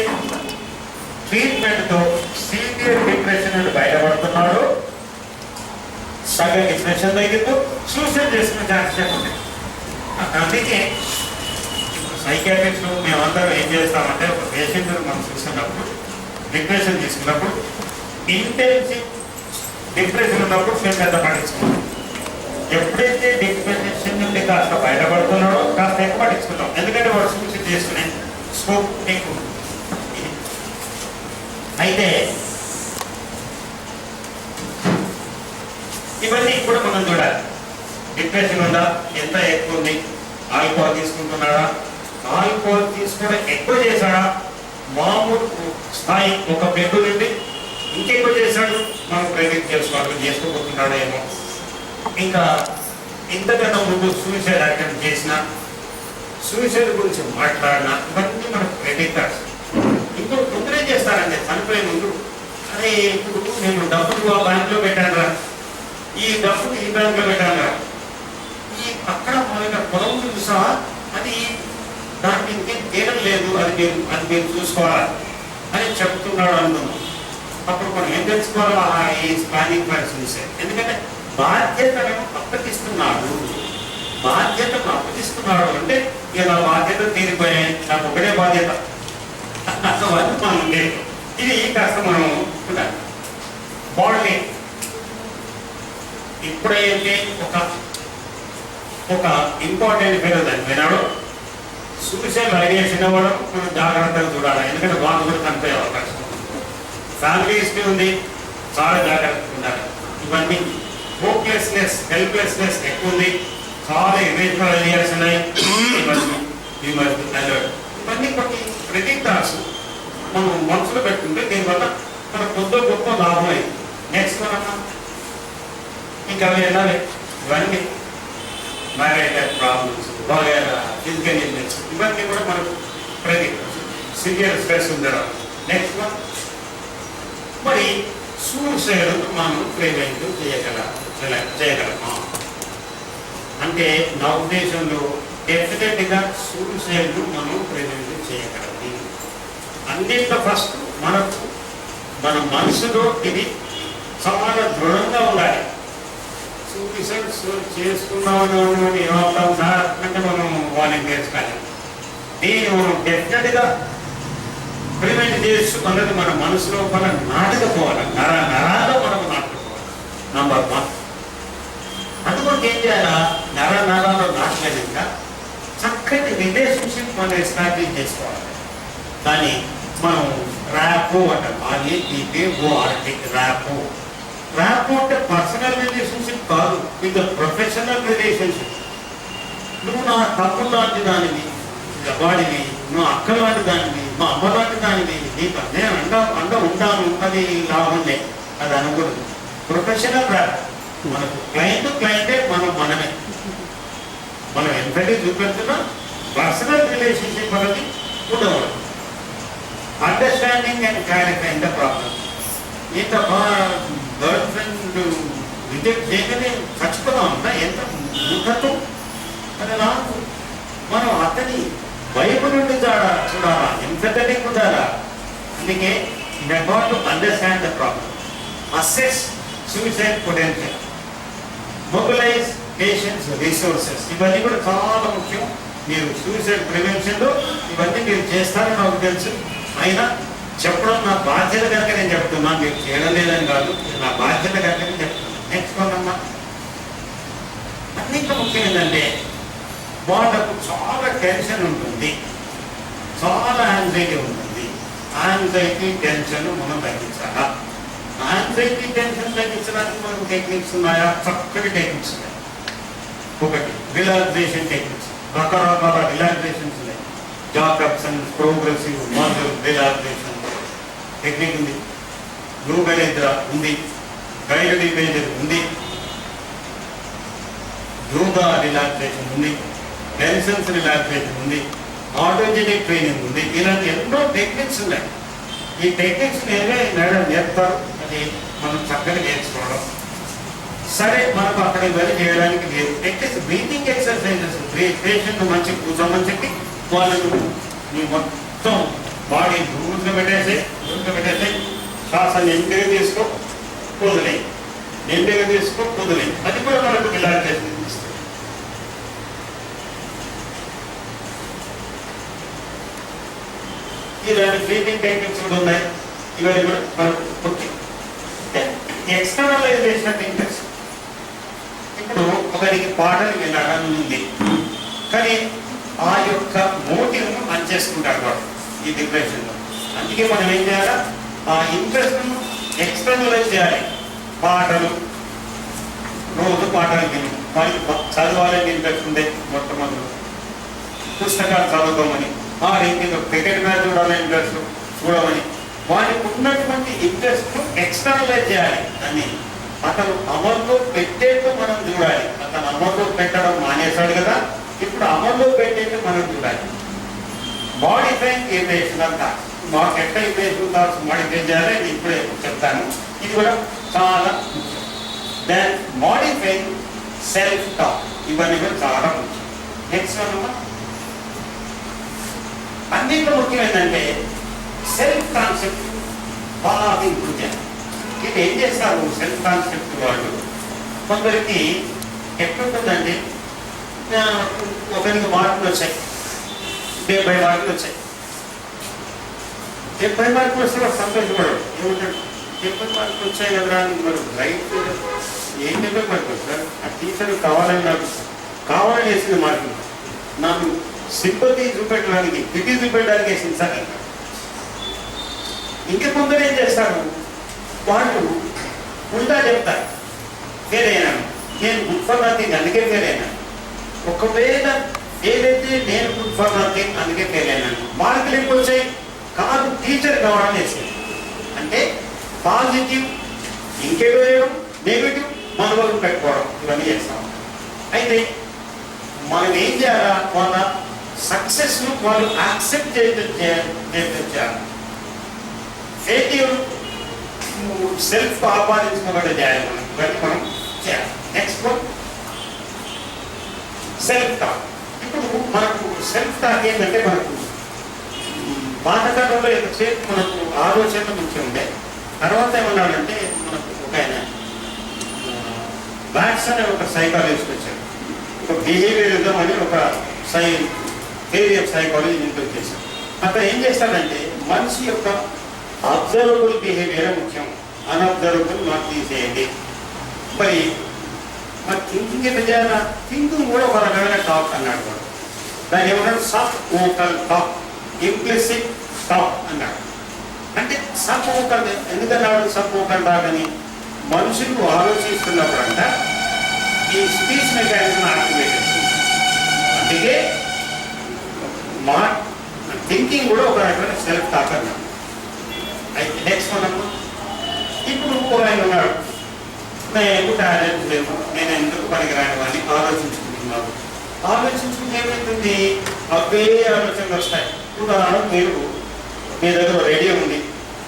Speaker 2: ట్రీట్మెంట్తో సీవియర్ డిప్రెషన్ నుండి బయటపడుతున్నాడో, సగం డిప్రెషన్ తగ్గిందో సూసైడ్ చేసుకునే ఛాన్సెస్ ఉంటాయి. అందుకే సైకాట్రిస్ట్లో మేమందరం ఏం చేస్తామంటే ఒక పేషెంట్ మనం చూస్తున్నప్పుడు డిప్రెషన్ తీసుకున్నప్పుడు ఇంటెన్సివ్ డిప్రెషన్ ఉన్నప్పుడు మేము పెద్ద పట్టించుకున్నాం. ఎప్పుడైతే డిప్రెషన్ నుండి కాస్త బయటపడుతున్నాడో కాస్త ఎక్కువ పట్టించుకుంటాం. ఎందుకంటే వాడు సూసైడ్ చేసుకునే స్కోప్ ఎక్కువ. అయితే ఇవన్నీ కూడా మనం చూడాలి. డిప్రెషన్ ఉందా, ఎంత ఎక్కువ ఉంది, ఆల్కహాల్ తీసుకుంటున్నాడా, ఆల్కహాల్ తీసుకోవడం ఎక్కువ చేశాడా, మామూలు స్థాయి ఒక బెడ్ నుండి ఇంకెక్కువ చేశాడు, మనం ప్రెడిక్ట్ చేసుకోబోతున్నాడో ఏమో, ఇంకా ఇంతకన్నా ముందు సూసైడ్ అటెంప్ట్ చేసిన, సూసైడ్ గురించి మాట్లాడినా, ఇవన్నీ మనకు ప్రెడిక్టర్స్. ఇంకొక ముందరే చేస్తారంటే చనిపోయే ముందు, అరే ఇప్పుడు నేను డబ్బులు ఆ బ్యాంకులో పెట్టానురా, ఈ డబ్బులు ఈ బ్యాంకులో పెట్టానురా, ఈ పక్కన మన పొలం చూసా అది దానికి ఇంకేం తేడం లేదు, అది మీరు చూసుకోవాలి అని చెప్తున్నాడు అనుకున్నాం. అప్పుడు మనం ఏం తెలుసుకోవాలా, ఈ ప్లానింగ్ ఫర్ సూసైడ్. ఎందుకంటే బాధ్యతలను అప్పగిస్తున్నాడు. బాధ్యతను అప్పగిస్తున్నాడు అంటే ఇక నా బాధ్యత తీరిపోయాయి, నాకు ఒకటే బాధ్యత మనం ఉండేది. ఇది కాస్త మనం బాడీ ఇప్పుడైతే ఒక ఇంపార్టెంట్ పేరు విన్నాడు. సూసైడ్ ఐడియేషన్ ఇవ్వడం మనం జాగ్రత్తగా చూడాలి. ఎందుకంటే వాళ్ళు కూడా చనిపోయే అవకాశం ఉంది. ఫ్యామిలీ హిస్టరీ ఉంది, చాలా జాగ్రత్తగా ఉండాలి. ఇవన్నీ హోప్లెస్నెస్, హెల్ప్లెస్నెస్ ఎక్కువ ఉంది, చాలా ఇమేజినల్ ఐడియాస్ ఉన్నాయి, ఇవన్నీ కొన్ని ప్రెడిక్టర్స్ మనం మనసులో పెట్టుకుంటే దీనివల్ల మనకు కొద్ది గొప్ప లాభం అయింది. నెక్స్ట్ మనం ఇంకా అవి వెళ్ళాలి. ఇవన్నీ మ్యారేజ్ ప్రాబ్లమ్స్, వగైరా, ఫిజికల్ ఇల్నెస్, ఇవన్నీ కూడా మనకు ప్రతి సివియర్ స్ట్రెస్ ఉండడం. నెక్స్ట్ వన్, మరి సూసైడ్ మనం ప్రివెంట్ చేయగలమా అంటే నా ఉద్దేశంలో డెఫినెట్గా సూసైడ్ మనం ప్రివెంట్ చేయగలము. అన్నింటిలో ఫస్ట్ మనకు మన మనసులో ఇది చాలా దృఢంగా ఉండాలి. సూసైడ్ చేసుకున్నామని ఏమవుతాం సార్ అంటే మనం వాలంటీర్స్ కానీ దీన్ని మనం డెఫినెట్గా ప్రివెంట్ చేయొచ్చు అన్నది మన మనసులో మన నాటకపోవాలి, నరాల్లో మనం నాటుకోవాలి. నంబర్ 1. అందుകൊണ്ട് ఏం చేయాలా, నరాల్లో నాటలేక చక్కటి రిలేషన్షిప్ మనం ఎస్టాబ్లిష్ చేసుకోవాలి. కానీ మనం ర్యాపో అంటాం, RAPO ర్యాపో అంటే పర్సనల్ రిలేషన్షిప్ కాదు, ఇది ప్రొఫెషనల్ రిలేషన్షిప్. నువ్వు నా తమ్ముడు లాంటి దానివి, వాడివి, నువ్వు అక్క లాంటి దానివి, మా అమ్మ లాంటి దానివి, నీకు నేను అండ ఉంటాను, అది లాభంలే, అది అనకూడదు. ప్రొఫెషనల్ ర్యాప్ మనకు క్లయింటే మనమే మనం ఎంతటి చూపెడుతున్నా పర్సనల్ రిలేషన్షిప్ అనేది ఉండకూడదు. Understanding and clarifying the problem. ఇంత గర్ల్ ఫ్రెండ్ రిజెక్ట్ చేయగానే చచ్చిపోతా ఉంటా, ఎంత మూఢత్వం అని నాకు. మనం అతని వైపు నుండి చూడాలా, ఎంఫెథెటిక్ ఉండాలా. అందుకే it about to understand the problem, assess suicide potential, mobilise patients resources. ఇవన్నీ కూడా చాలా ముఖ్యం. మీరు సూసైడ్ ప్రివెన్షన్లో ఇవన్నీ మీరు చేస్తారని నాకు తెలుసు. అయినా చెప్పడం నా బాధ్యత కనుక నేను చెప్తున్నాను, మీరు చేయడం లేదని కాదు, నా బాధ్యత కనుక నేను చెప్తున్నాను. నెక్స్ట్ వన్, అన్నింటి ముఖ్యం ఏంటంటే వాళ్ళకు చాలా టెన్షన్ ఉంటుంది, చాలా యాంగ్జైటీ ఉంటుంది. యాంగ్జైటీ టెన్షన్ మనం తగ్గించాలా. యాంగ్జైటీ టెన్షన్ తగ్గించడానికి మనకు టెక్నిక్స్ ఉన్నాయా? చక్కటి టెక్నిక్స్ ఉన్నాయి. ఒకటి రిలాక్సేషన్ టెక్నిక్స్, రకరకాల రిలాక్సేషన్స్ ఉన్నాయి. Jakobson progressive muscle relaxation technique ఉంది, యోగా నిద్ర ఉంది, గైడెడ్ ఇమేజెస్ ఉంది, యోగా రిలాక్సేషన్ ఉంది, టెన్షన్స్ రిలాక్సేషన్ ఉంది, ఆటోజెనిక్ ట్రైనింగ్ ఉంది. ఇలాంటి ఎన్నో టెక్నిక్స్ ఉన్నాయి. ఈ టెక్నిక్స్ నేనే మేడం నేర్పుతారు, అది మనం చక్కగా నేర్చుకోవడం. సరే, మనకు అక్కడ ఇవన్నీ చేయడానికి లేదు. టెక్నిక్స్ బ్రీతింగ్ ఎక్సర్సైజెస్, పేషెంట్ మంచి కూర్చోమని చెప్పి వాళ్ళకు నీ మొత్తం బాడీ లూజ్గా పెట్టేసి శ్వాసని ఎండుగా తీసుకో కుదిలేయి, ఎండుగా తీసుకో కుదిలేయి. అది కూడా మనకు రిలాక్సేషన్ ఇస్తుంది. ఇలాంటి బ్రీతింగ్ టెక్నిక్స్ కూడా ఉన్నాయి. ఇవన్నీ కూడా మనకు ముఖ్యం. Externalisation interest. ఇప్పుడు ఒకరికి పాటలు వినాలని ఉంది, కానీ ఆ యొక్క మోటివ్ను అంచేసుకుంటాడు వాడు ఈ డిప్రెషన్లో. అందుకే మనం ఏం చేయాలి, ఆ ఇంట్రెస్ట్ను ఎక్స్టర్నలైజ్ చేయాలి. పాటలు, రోజు పాటలు విని, వారికి చదవాలని ఇంట్రెస్ట్ ఉంది, మొట్టమొదటి పుస్తకాలు చదువుకోమని, ఆ రీతిలో క్రికెట్ మ్యాచ్ చూడాలని ఇంట్రెస్ట్ చూడమని, వారికి ఉన్నటువంటి ఇంట్రెస్ట్ను ఎక్స్టర్నలైజ్ చేయాలి. అని అతను అమల్లో పెట్టేట్టు మనం చూడాలి. అతను అమల్లో పెట్టడం మానేశాడు కదా, ఇప్పుడు అమల్లో పెట్టేట్టు మనం చూడాలి. మాడిఫైయింగ్ ఇమోషనల్ థాట్స్, మాకు ఎట్లా ఇమోషనల్ థాట్స్ మాడిఫై చేయాలి ఇప్పుడే చెప్తాను. ఇది కూడా చాలా ముఖ్యం. దెన్ మాడిఫైయింగ్ సెల్ఫ్ టాక్, ఇవన్నీ కూడా చాలా ముఖ్యం. నెక్స్ట్ అన్నమా, అన్నింటిలో ముఖ్యం ఏంటంటే సెల్ఫ్ కాన్సెప్ట్ బాగా ఇంప్రూవ్ చేయాలి. ఇది ఏం చేస్తారు సెల్ఫ్ కాన్సెప్ట్ వాళ్ళు, కొందరికి ఎట్లుంటుందంటే ఒకరికి మార్కులు వచ్చాయి, 70 మార్కులు వచ్చాయి. 70 మార్కులు వస్తే వాడు సంతోషపడడు. ఏమంటాడు, 70 మార్కులు వచ్చాయి కదా అని. మరి రైట్ ఏం 70 మార్కులు సార్, ఆ టీచర్ కావాలని నాకు కావాలని వేసింది మార్కులు, నాకు సింపతి చూపెట్టడానికి, పిటి చూపెట్టడానికి వేసింది సార్ అంటారు. ఇంకా కొందరు ఏం చేస్తారు, వాళ్ళు ఉల్టా చెప్తారు, ఫెయిల్ అయినాను, నేను గుడ్ ఫర్ నథింగ్ అందుకే ఫెయిల్ అయినాను. ఒకవేళ ఏదైతే నేను గుడ్ ఫర్ నథింగ్ అందుకే ఫెయిల్ అయినాను, మార్కులు ఎక్కువ వచ్చాయి కాదు, టీచర్ కావాలని వేసింది. అంటే పాజిటివ్ ఇంకేదో వేయడం, నెగిటివ్ మనుగోలు పెట్టుకోవడం ఇవన్నీ చేస్తాం. అయితే మనం ఏం చేయాలా, వాళ్ళ సక్సెస్ను వాళ్ళు యాక్సెప్ట్ చేయాలి. ఫెయిల్యూర్ సెల్ఫ్ ఆపాదించుకోవడం చేయాలి. ఇవన్నీ మనం చేయాలి. Next one self talk. ఇప్పుడు మనకు సెల్ఫ్ టాక్ ఏంటంటే, మనకు పాతకాలంలో ఎంతసేపు మనకు ఆలోచనలు ముఖ్యం ఉండే, తర్వాత ఏమన్నాడంటే మనకు ఒక ఆయన బ్యాట్స్ అనే ఒక సైకాలజిస్ట్ వచ్చాడు. ఒక బిహేవియరిజం అని ఒక థియరీ ఆఫ్ సైకాలజీ ఇంట్రొడ్యూస్ చేశాడు. అతను ఏం చేస్తాడంటే, మనిషి యొక్క అబ్జర్వబుల్ బిహేవియర్ ముఖ్యం, అన్అబ్జర్వబుల్ నాకు తీసేయండి. మరి థింకింగ్ ఏం చేయాలా, థింకింగ్ కూడా ఒక రకమైన టాక్ అన్నాడు వాడు. దాన్ని ఏమన్నాడు, sub vocal talk, implicit talk అన్నాడు. అంటే సబ్ వోకల్ ఎందుకన్నాడు, సబ్ వోకల్ టాక్ అని, మనుషులు ఆలోచిస్తున్నప్పుడంట ఈ స్పీచ్ మెకానిజం యాక్టివేట్ అవుతుంది. అందుకే మా థింకింగ్ కూడా ఒక రకమైన సెల్ఫ్ టాక్ అన్నాడు. అయితే నెక్స్ట్ మనము ఇప్పుడు ఒక ఆయన ఉన్నాడు, నేను టాలెంట్ లేవు, నేను ఎందుకు పనికిరాని అని ఆలోచించుకుంటున్నాను. ఆలోచించుకుంటే ఏమవుతుంది, అవే ఆలోచనలు వస్తాయి. ఉదాహరణకు మీరు మీ దగ్గర రేడియో ఉంది,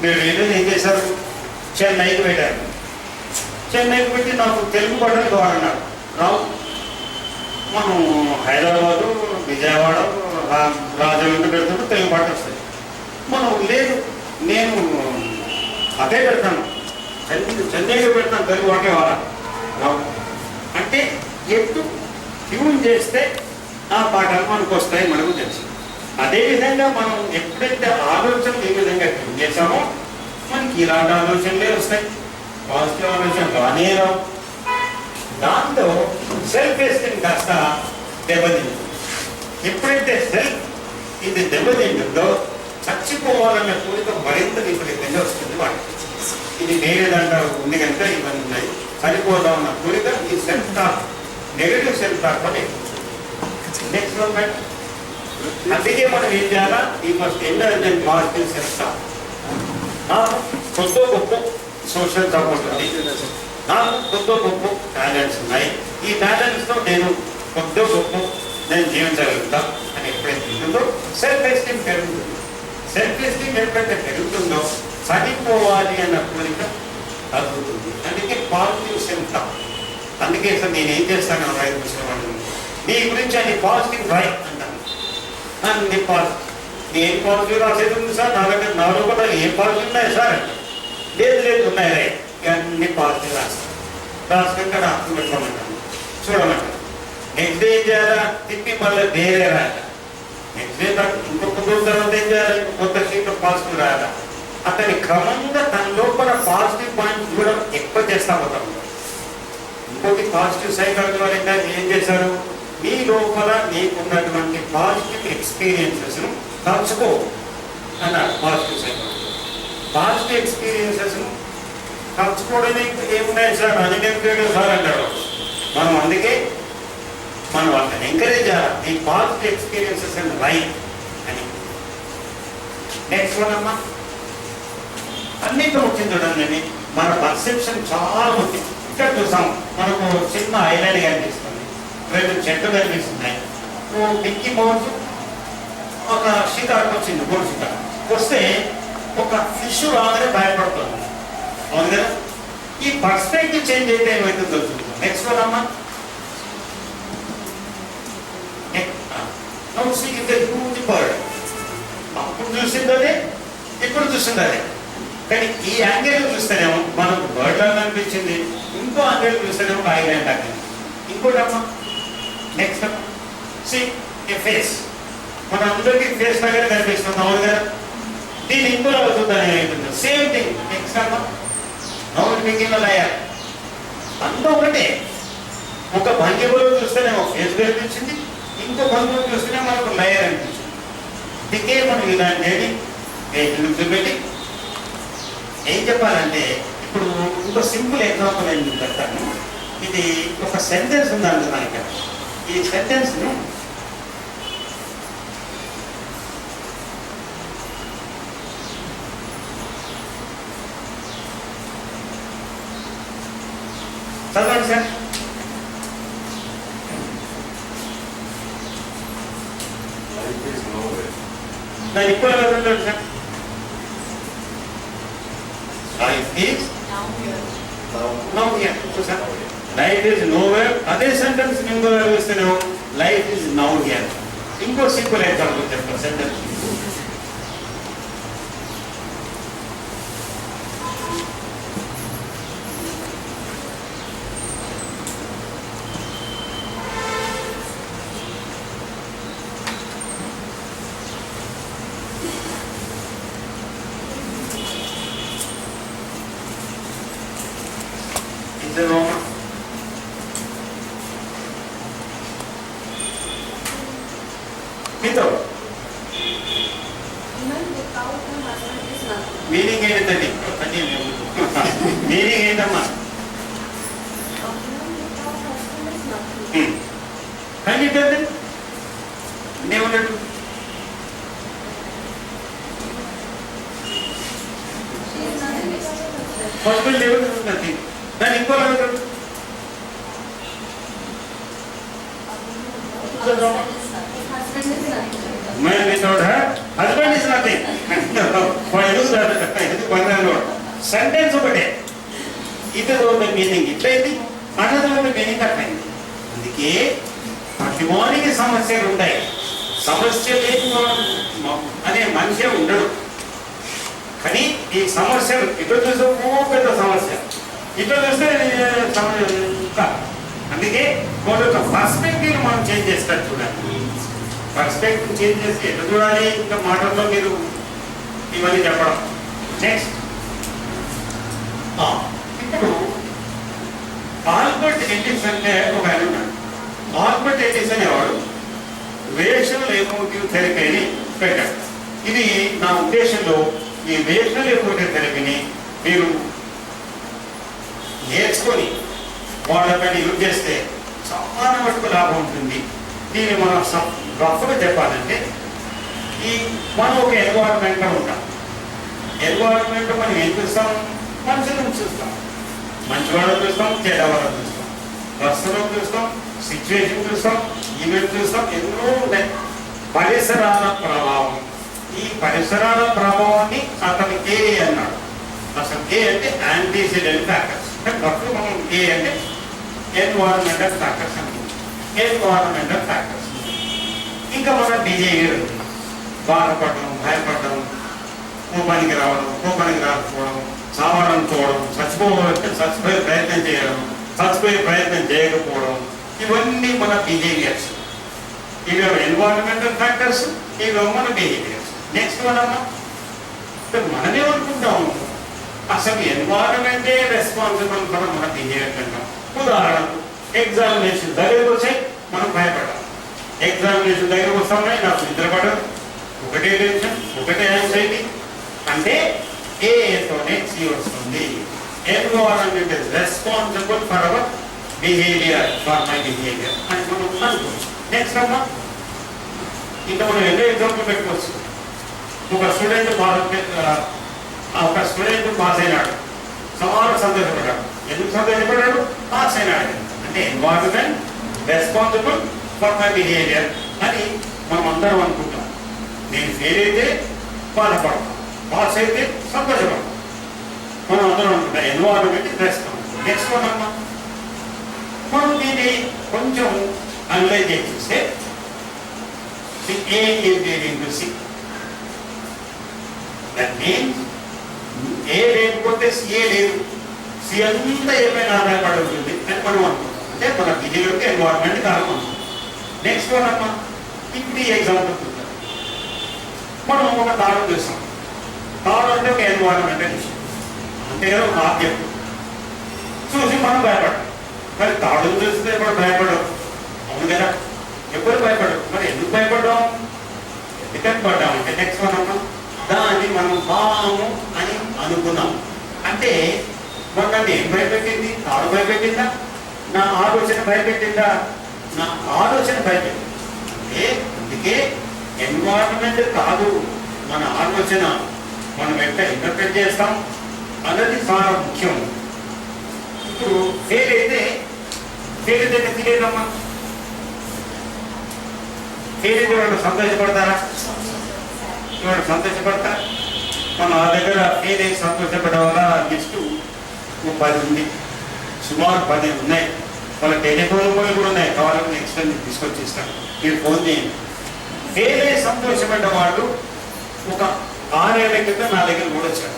Speaker 2: మీరు రేడియోని ఏం చేశారు, చెన్నైకి పెట్టారు. చెన్నైకి పెట్టి నాకు తెలుగు పాటలు కావాలన్నారు, రావు. మనం హైదరాబాదు, విజయవాడ, రాజమండ్రి పెడుతుంటే తెలుగు పాటలు వస్తాయి. మనం లేదు, నేను అదే పెడతాను, చెన్నైలో పెడతాను, తెలుగు పాటే రావు. అంటే ఎప్పుడు ట్యూన్ చేస్తే ఆ పాటలు మనకు వస్తాయి, మనకు తెలుసు. అదేవిధంగా మనం ఎప్పుడైతే ఆలోచనలు ఏ విధంగా ట్యూన్ చేసామో మనకి ఇలాంటి ఆలోచనలే వస్తాయి, పాజిటివ్ ఆలోచనలు రానే రావు. దాంతో సెల్ఫ్ ఎస్టీమ్ కాస్త దెబ్బతింటుంది. ఎప్పుడైతే సెల్ఫ్ ఇది దెబ్బతింటుందో చచ్చిపోవాలన్న కోరిక మరింత విపరీతంగా వస్తుంది వాటికి. ఇది వేరేదంట ఉంది కనుక ఇవన్నీ ఉన్నాయి. చనిపోదాం అన్న కోరిక ఈ self talk, negative self talk అని. నెక్స్ట్ వన్, అందుకే మనం ఏం చేయాలా, ఈ must end positive self talk. కొత్త గొప్ప సోషల్ సపోర్ట్ ఉంది, నాకు కొత్త గొప్ప టాలెంట్స్ ఉన్నాయి, ఈ టాలెంట్స్తో నేను కొత్త గొప్ప నేను జీవించగలుగుతా అని ఎప్పుడైతే ఉంటుందో సెల్ఫ్ ఎస్టీమ్ పెరుగుతుంది. సెల్ఫ్ ఎస్టీమ్ ఎప్పుడైతే పెరుగుతుందో చనిపోవాలి అన్న కోరిక తగ్గుతుంది. అందుకే పాజిటివ్ సెల్ఫ్ టాక్. అందుకే సార్ నేను ఏం చేస్తాను రైతు ముసలి నీ గురించి అది పాజిటివ్ రైట్ అంటాను. అన్ని పాజిటివ్, నేను పాజిటివ్ రాసేది ఉంది సార్, నా దగ్గర నా లోపల ఏం పాజిటివ్ ఉన్నాయి సార్ అంటే, లేదు ఉన్నాయి రైట్, అన్ని పాజిటివ్ రాస్తాను. రాసుకుంటే రాసుకుని పెట్టుకోమంటాను, చూడమంటాను. నెక్స్ట్ డే ఏం చేయాలా, తిప్పి మళ్ళీ వేరే రాయాలి. నెక్స్ట్ డే ఇంకొక రోజు తర్వాత ఏం చేయాలి, కొత్త షీట్లో పాజిటివ్ రాయాలి. అతని క్రమంగా తన లోపల పాజిటివ్ పాయింట్స్ కూడా ఎక్కువ చేస్తా పోతాం. ఇంకోటి పాజిటివ్ సైకాలజీ వాళ్ళు ఏం చేశారు, మీ లోపల నీకున్నటువంటి పాజిటివ్ ఎక్స్పీరియన్సెస్ను తలుచుకో అన్నారు. పాజిటివ్ సైకాలజీ పాజిటివ్ ఎక్స్పీరియన్సెస్ను తలుచుకోవడానికి ఏమున్నాయి సార్, అది నేను సార్ అంటారు. మనం అందుకే మనం వాళ్ళని ఎంకరేజ్ చేయాలి, ఈ పాజిటివ్ ఎక్స్పీరియన్సెస్ అండ్ రైట్ అని. నెక్స్ట్ వన్ అమ్మా, అన్నింటిలో వచ్చింది చూడండి, మన పర్సెప్షన్ చాలా ముఖ్యం. ఇక్కడ చూసాం, మనకు చిన్న ఐలాండ్ కనిపిస్తుంది, 2 చెట్లు కనిపిస్తున్నాయి. డిక్కీ మౌస్ ఒక షికార్కి వచ్చింది, గోల్డ్ షికార్ వస్తే ఒక ఫిష్ రాగానే భయపడుతుంది, అవును కదా. ఈ పర్స్పెక్టివ్ చేంజ్ అయితే ఏమవుతుందో చూద్దాం. నెక్స్ట్ వన్ అమ్మా, హ్యూజ్ బర్డ్. అప్పుడు చూసింది అదే, ఇప్పుడు చూసింది అదే, కానీ ఈ యాంగిల్ చూస్తేనేమో మనకు బర్డ్ లాగా అనిపించింది, ఇంకో యాంగిల్ చూస్తేనేమో ఐలాండ్ లాగా. ఇంకోటి అమ్మా, నెక్స్ట్ అమ్మా, సి ఏ ఫేస్, మన అందరికీ ఫేస్ లాగానే కనిపిస్తుంది, అవును కదా. దీన్ని ఇంకో చూద్దాం ఏమైతుందో, సేమ్ థింగ్. నెక్స్ట్ అమ్మా, నౌట్ బిగిన్ లయర్, అంతా ఒకటే. ఒక భంగిమలో చూస్తేనేమో ఫేస్ కనిపించింది, ఇంకో భంగిమలో చూస్తేనే మనకు లయర్ అనిపించింది. అందుకే మనం ఇలాంటి చూపెట్టి ఏం చెప్పాలంటే, ఇప్పుడు ఇంకో సింపుల్ ఎగ్జాంపుల్ నేను చెప్తాను. ఇది ఒక సెంటెన్స్ ఉంది అంటున్నాను ఇక్కడ. ఈ సెంటెన్స్ను చదవండి సార్. దాని ఇప్పుడు చదవండి sir. Life is now here. చూసారా, లైఫ్ ఈజ్ నోవేర్. అదే సెంటెన్స్ ఇంకో వేస్తున్నాం, లైఫ్ ఈజ్ నౌ హియర్. ఇంకో సింపుల్ ఎగ్జాంపుల్ చెప్తాను సెంటెన్స్. మీతో మీనింగ్ ఏంటండి? మీనింగ్ ఏంటమ్మా? కండిటండి ఏమన్నట్టు? హస్బెండ్ ఏమవుతుంది దాన్ని ఇంకో అడుగుతాడు. Man without her husband is nothing. Sentence ఒకటే, ఇది ఒక మీనింగ్ ఇట్లయింది, అన్నది ఒక మీనింగ్ అట్లయింది. అందుకే ప్రతివానికి సమస్యలు ఉంటాయి. సమస్య లేని అనే మనిషి ఉండడు. కానీ ఈ సమస్యలు ఇటు చూస్తే పెద్ద సమస్య, ఇటు చూస్తే అందుకే ఒక పర్స్పెక్టివ్ మనం చేంజ్ చేస్తారు. చూడండి, పర్స్పెక్టివ్ చేంజ్ చేసి ఎటు చూడాలి, ఇంకా మాటల్లో మీరు ఇవన్నీ చెప్పడం. నెక్స్ట్, ఇప్పుడు ఆల్బర్ట్ ఎడిసన్ అంటే ఒక ఆయన ఉన్నాడు. ఆల్బర్ట్ ఎడిసన్ ఎవరు? రేషనల్ ఎమోటివ్ థెరపీ అని పెట్టాడు. ఇది నా ఉద్దేశంలో ఈ రేషనల్ ఎమోటివ్ థెరపీని మీరు నేర్చుకొని వాళ్ళపైన యూజ్ చేస్తే చాలా మటుకు లాభం ఉంటుంది. దీన్ని మనం రఫ్గా చెప్పాలంటే, ఈ మనం ఒక ఎన్వైరన్మెంట్లో ఉంటాం. ఎన్వైరన్మెంట్ మనం ఏం చూస్తాం? మనుషులను చూస్తాం, మంచి వాళ్ళని చూస్తాం, చెడ్డ వాళ్ళని చూస్తాం, వస్తువులను చూస్తాం, సిచ్యువేషన్ చూస్తాం, ఈవెంట్ చూస్తాం, ఎన్నో ఉంటాయి. పరిసరాల ప్రభావం, ఈ పరిసరాల ప్రభావాన్ని అతను ఏ అన్నాడు. అసలు ఏ అంటే యాంటీసిడెంట్ ఫ్యాక్టర్స్. అప్పుడు మనం ఏ అంటే ఎన్వైరన్మెంటల్ ఫ్యాక్టర్స్ అంటాం. Environmental factors. ఇంకా మన బిహేవియర్, బాధపడడం, భయపడడం, కోపానికి రావడం, కోపానికి రాకపోవడం, సావడం చూడడం, చచ్చిపోయే ప్రయత్నం చేయడం, చచ్చిపోయే ప్రయత్నం చేయకపోవడం, ఇవన్నీ మన బిహేవియర్స్. ఇవి ఎన్వైరన్మెంటల్ ఫ్యాక్టర్స్, ఇవి మన బిహేవియర్స్. నెక్స్ట్ మనమే అనుకుంటాము అసలు ఎన్వైరన్మెంటే రెస్పాన్సిబుల్ ఫర్ మన బిహేవియర్ అంటాం. ఉదాహరణకు ఎగ్జామినేషన్ దగ్గరకు వచ్చాయి, మనం భయపడాలి. ఎగ్జామినేషన్ దగ్గరకు వస్తామని నాకు నిద్రపడదు, ఒకటే టెన్షన్, ఒకటే యాంగ్జైటీ. అంటే ఏతోనే సి వస్తుంది. Environment is responsible for our behaviour, for my behaviour అని మనం అనుకోవచ్చు. నెక్స్ట్ అమ్మా, ఇంకా మనం ఎన్నో ఎగ్జాంపుల్ పెట్టుకోవచ్చు. ఒక స్టూడెంట్ పాస్ అయినాడు, చాలా సంతోషపడ్డాడు. ఎందుకు సంతోషపడ్డాడు? పాస్ అయినాడు. అంటే environment responsible for my behaviour అని మనం అందరం అనుకుంటాం. నేను ఫెయిల్ అయితే బాధపడతాం, పాస్ అయితే సంతోషపడతాం. మనం అందరం అనుకుంటాం ఎన్వైరన్మెంట్ రెస్పాన్సిబుల్. నెక్స్ట్ అమ్మా, మనం దీన్ని కొంచెం అనలైజ్ చేస్తే A is leading to C. That means A లేకపోతే C లేదు, C అంతా ఏమైనా ఆధారపడి ఉంటుంది అని మనం అనుకుంటాం. అంటే మన బిహేవియర్కి ఎన్వైరన్మెంట్ కారణం. నెక్స్ట్ వన్ అమ్మా, ఇప్పుడు ఈ ఎగ్జాంపుల్ చూద్దాం. మనం ఒక తాడు చూస్తాం. తాడు అంటే ఒక ఎన్వైరన్మెంటల్ ఇష్యూ, అంటే ఒక ఆబ్జెక్ట్ చూసి మనం భయపడతాం. మరి తాడును చూస్తే మనం భయపడవు, అవును కదా? ఎప్పుడు భయపడవు. మరి ఎందుకు భయపడ్డాం? ఎందుకని పడ్డాం అంటే నెక్స్ట్ వన్ అమ్మా, దాన్ని మనం పాము అని అనుకున్నాం. అంటే మొన్నది ఏం భయపెట్టింది? తాడు భయపెట్టిందా? నా ఆలోచన భయపెట్టిందా? నా ఆలోచన భయపెట్టింది. అంటే అందుకే ఎన్వైరన్మెంట్ కాదు, మన ఆలోచన మనం ఎట్లా ఇంటర్ప్రెట్ చేస్తాం అన్నది చాలా ముఖ్యం. ఇప్పుడు ఫెయిల్ అయితే తెలియదమ్మా. ఫెయిల్ అయితే వాళ్ళు సంతోషపడతారా? వాళ్ళు సంతోషపడతారా? మన దగ్గర ఫెయిల్ అయితే సంతోషపడడం వల్ల లిస్టు 10 ఉంది, సుమారు 10 ఉన్నాయి. వాళ్ళ టెలిఫోన్ కూడా ఉన్నాయి, కావాలని నెక్స్ట్ టైం తీసుకొచ్చి ఇస్తాను, మీరు ఫోన్ చేయండి. ఫెయిల్ అయ్యి సంతోషపడ్డ వాళ్ళు ఒక 6 ఏళ్ల క్రితం నా దగ్గర కూడా వచ్చారు.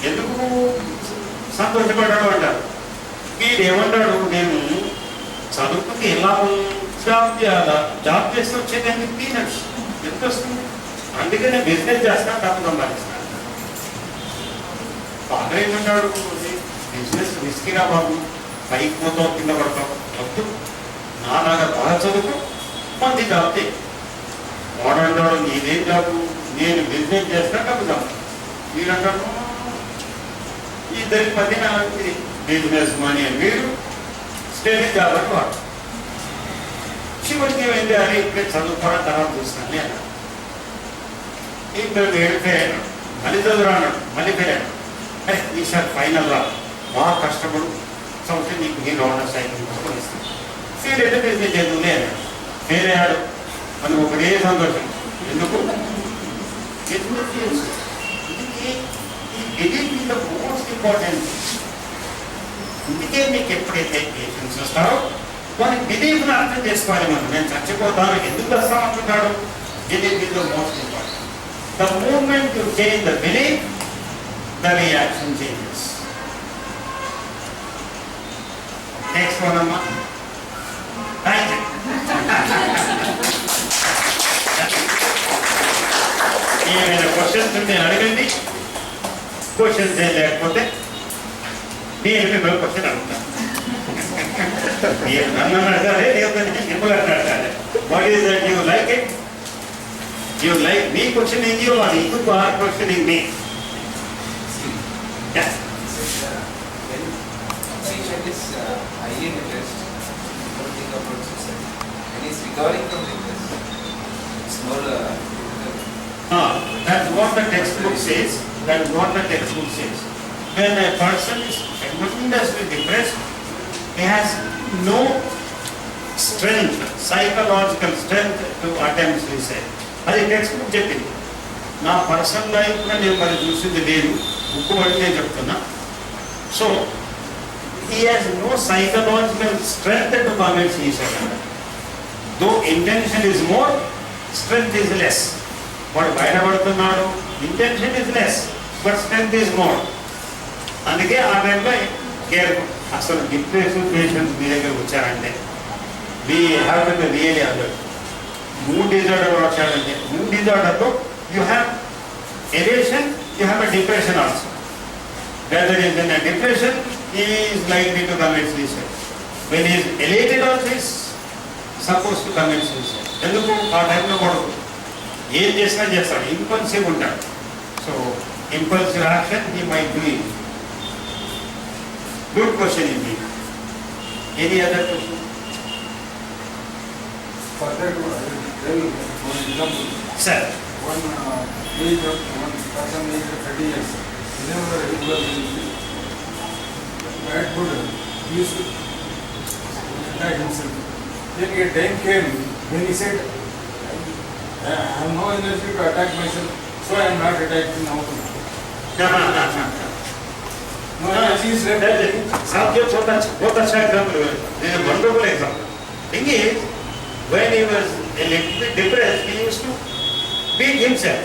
Speaker 2: ఎందుకు సంతోషపడ్డాడు అంటారు. వీడు ఏమంటాడు, నేను చదువుకుని ఎలా జాబ్ చేయాలా, జాబ్ చేస్తే వచ్చేదాన్ని పీనట్స్ ఎంత వస్తుంది, అందుకనే బిజినెస్ చేస్తాను, డబ్బు సంపాదిస్తాను. బాగా ఏమంటాడు, బిజినెస్ రిస్కీరా బాబు, పైకి పోతావు కింద పడతావు, వద్దు నాలాగా బాగా చదువుకో, మంచి జాబ్ చేయి. వాడు అంటాడు, నీదేం జాబు, నేను బిజినెస్ చేస్తాను, డబ్బు సంపాదిస్తాను. వీడంటాడు, ఇద్దరికి మధ్య బిజినెస్ మనీ అని వీడు, స్టడీ జాబ్ అని వాడు. చివరికి ఏమైంది, అని ఇప్పుడే చదువుకోవడం తర్వాత చూస్తాను అన్నాడు. ఇంకా వెళ్ళిపోయాడు, మళ్ళీ చదువురా అన్నాడు, మళ్ళీ పోయాడు. అరే ఈసారి ఫైనల్ రా, బాగా కష్టపడు, చదివితే నీకు నేను ఆర్డర్ సైకిల్ తీసుకొని ఇస్తాను. ఫెయిల్ అయితే బిజినెస్ చదువులే అన్నాడు. ఫెయిల్ అయ్యాడు, మనం ఒకటే సంతోషం. ఎందుకు business believe in the most important. అందుకే మీకు ఎప్పుడైతే పేషెన్స్ వస్తారో వారికి బిలీఫ్ని అర్థం చేసుకోవాలి. మనం నేను చచ్చిపోతాను ఎందుకు వస్తామంటున్నాడు, believe in the most important. The moment you change the belief, the reaction changes. Next one అమ్మా. Thank you. ఏమైనా క్వశ్చన్స్ ఉంటే అడగండి. క్వశ్చన్స్ ఏం లేకపోతే నేను మిమ్మల్ని క్వశ్చన్ అడుగుతాను. మీరు నన్ను అడగాలి, లేకపోతే మిమ్మల్ని అడగాలి. What is that you like it? You like me questioning you are you are questioning me? That's what the textbook says. That is what the textbook says. When a person is tremendously depressed, he has no strength, psychological strength to attempt suicide. అది text book చెప్పింది. నా personal లైఫ్లో నేను మరి చూసింది లేదు, book బట్టి నేను చెప్తున్నా. So he has no psychological strength to commit suicide. Though intention is more, strength is less. వాడు బయటపడుతున్నాడు, intention is less but strength is more. అందుకే ఆ టైంలో కేర్. అసలు డిప్రెషన్ పేషెంట్స్ మీ దగ్గర వచ్చారంటే we have to be really alert. Mood disorder వచ్చాడంటే, మూడ్ డిజార్డర్లో you have elation, you have a depression also. Whether is in a depression he is likely to commit suicide. When he is elated also he is supposed to commit suicide. ఎందుకు ఆ టైంలో వాడు ఏం చేసినా చేస్తాడు, impulsive ఉంటాడు. So impulsive action he might do it. Good question ఇది. Any other question? Sir,
Speaker 3: one age of one person age of 30 years, whenever regular bad food, he used to attack himself. Then a time came when he said, I have no energy to attack myself, so I am not attacking now. No energy is left.
Speaker 2: Subject बहुत अच्छा example है. This is a wonderful example. Thing is, when he was a little bit depressed, he used to beat himself.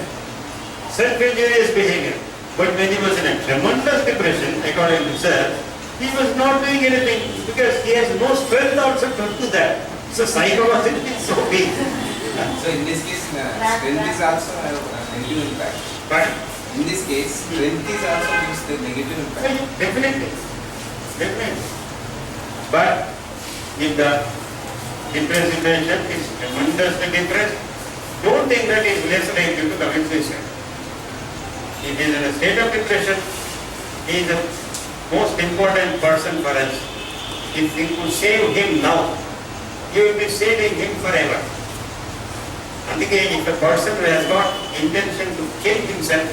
Speaker 2: Self-injurious behavior. But when he was in a tremendous depression, according to sir, he was not doing anything because he has no strength also to do that. So psychologically it's so weak.
Speaker 4: So in this case, strength is also a negative impact.
Speaker 2: But
Speaker 4: In this case, strength is also gives the negative impact.
Speaker 2: definitely. But if the depressed patient is tremendously depressed, don't think that he is less likely to commit suicide. If he is in a state of depression, he is the most important person for us. If we could save him now, he will be saving him forever. And again, if a person who has got intention to kill himself,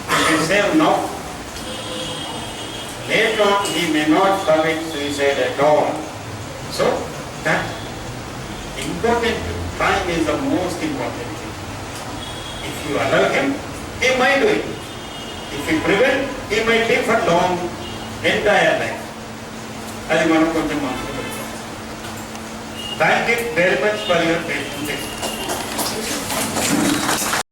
Speaker 2: he can save now, later on he may not commit suicide at all. So that important time is the most important thing. If you allow him, he might do it. If you prevent, he might live for long, entire life. అది మనం కొంచెం మనసులో పెట్టుకోవాలి. Thank you very much for your patience.